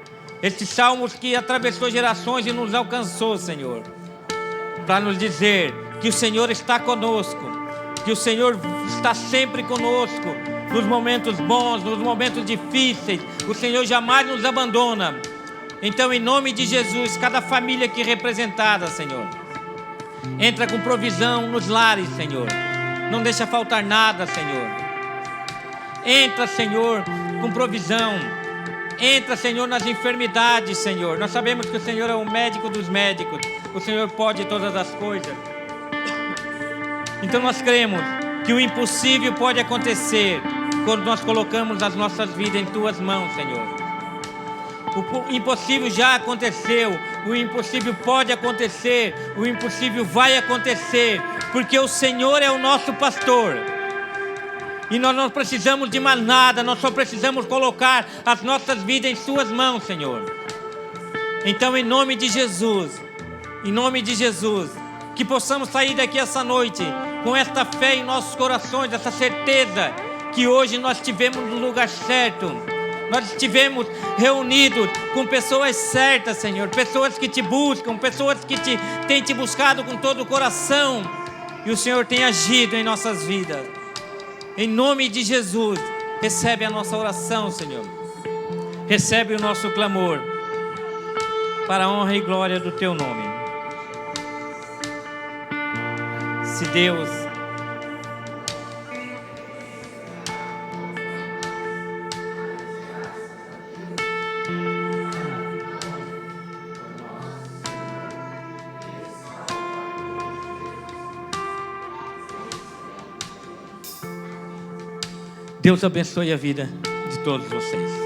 Estes salmos que atravessou gerações e nos alcançou, Senhor. Para nos dizer que o Senhor está conosco, que o Senhor está sempre conosco, nos momentos bons, nos momentos difíceis. O Senhor jamais nos abandona. Então, em nome de Jesus, cada família aqui representada, Senhor, entra com provisão nos lares, Senhor. Não deixa faltar nada, Senhor. Entra, Senhor, com provisão. Entra, Senhor, nas enfermidades, Senhor. Nós sabemos que o Senhor é o médico dos médicos. O Senhor pode todas as coisas. Então nós cremos que o impossível pode acontecer quando nós colocamos as nossas vidas em Tuas mãos, Senhor. O impossível já aconteceu. O impossível pode acontecer. O impossível vai acontecer. Porque o Senhor é o nosso pastor. E nós não precisamos de mais nada. Nós só precisamos colocar as nossas vidas em Suas mãos, Senhor. Então, em nome de Jesus, que possamos sair daqui essa noite com esta fé em nossos corações, essa certeza que hoje nós estivemos no lugar certo. Nós estivemos reunidos com pessoas certas, Senhor. Pessoas que Te buscam, pessoas que têm Te buscado com todo o coração. E o Senhor tem agido em nossas vidas. Em nome de Jesus, recebe a nossa oração, Senhor. Recebe o nosso clamor, para a honra e glória do Teu nome. Se Deus Deus abençoe a vida de todos vocês.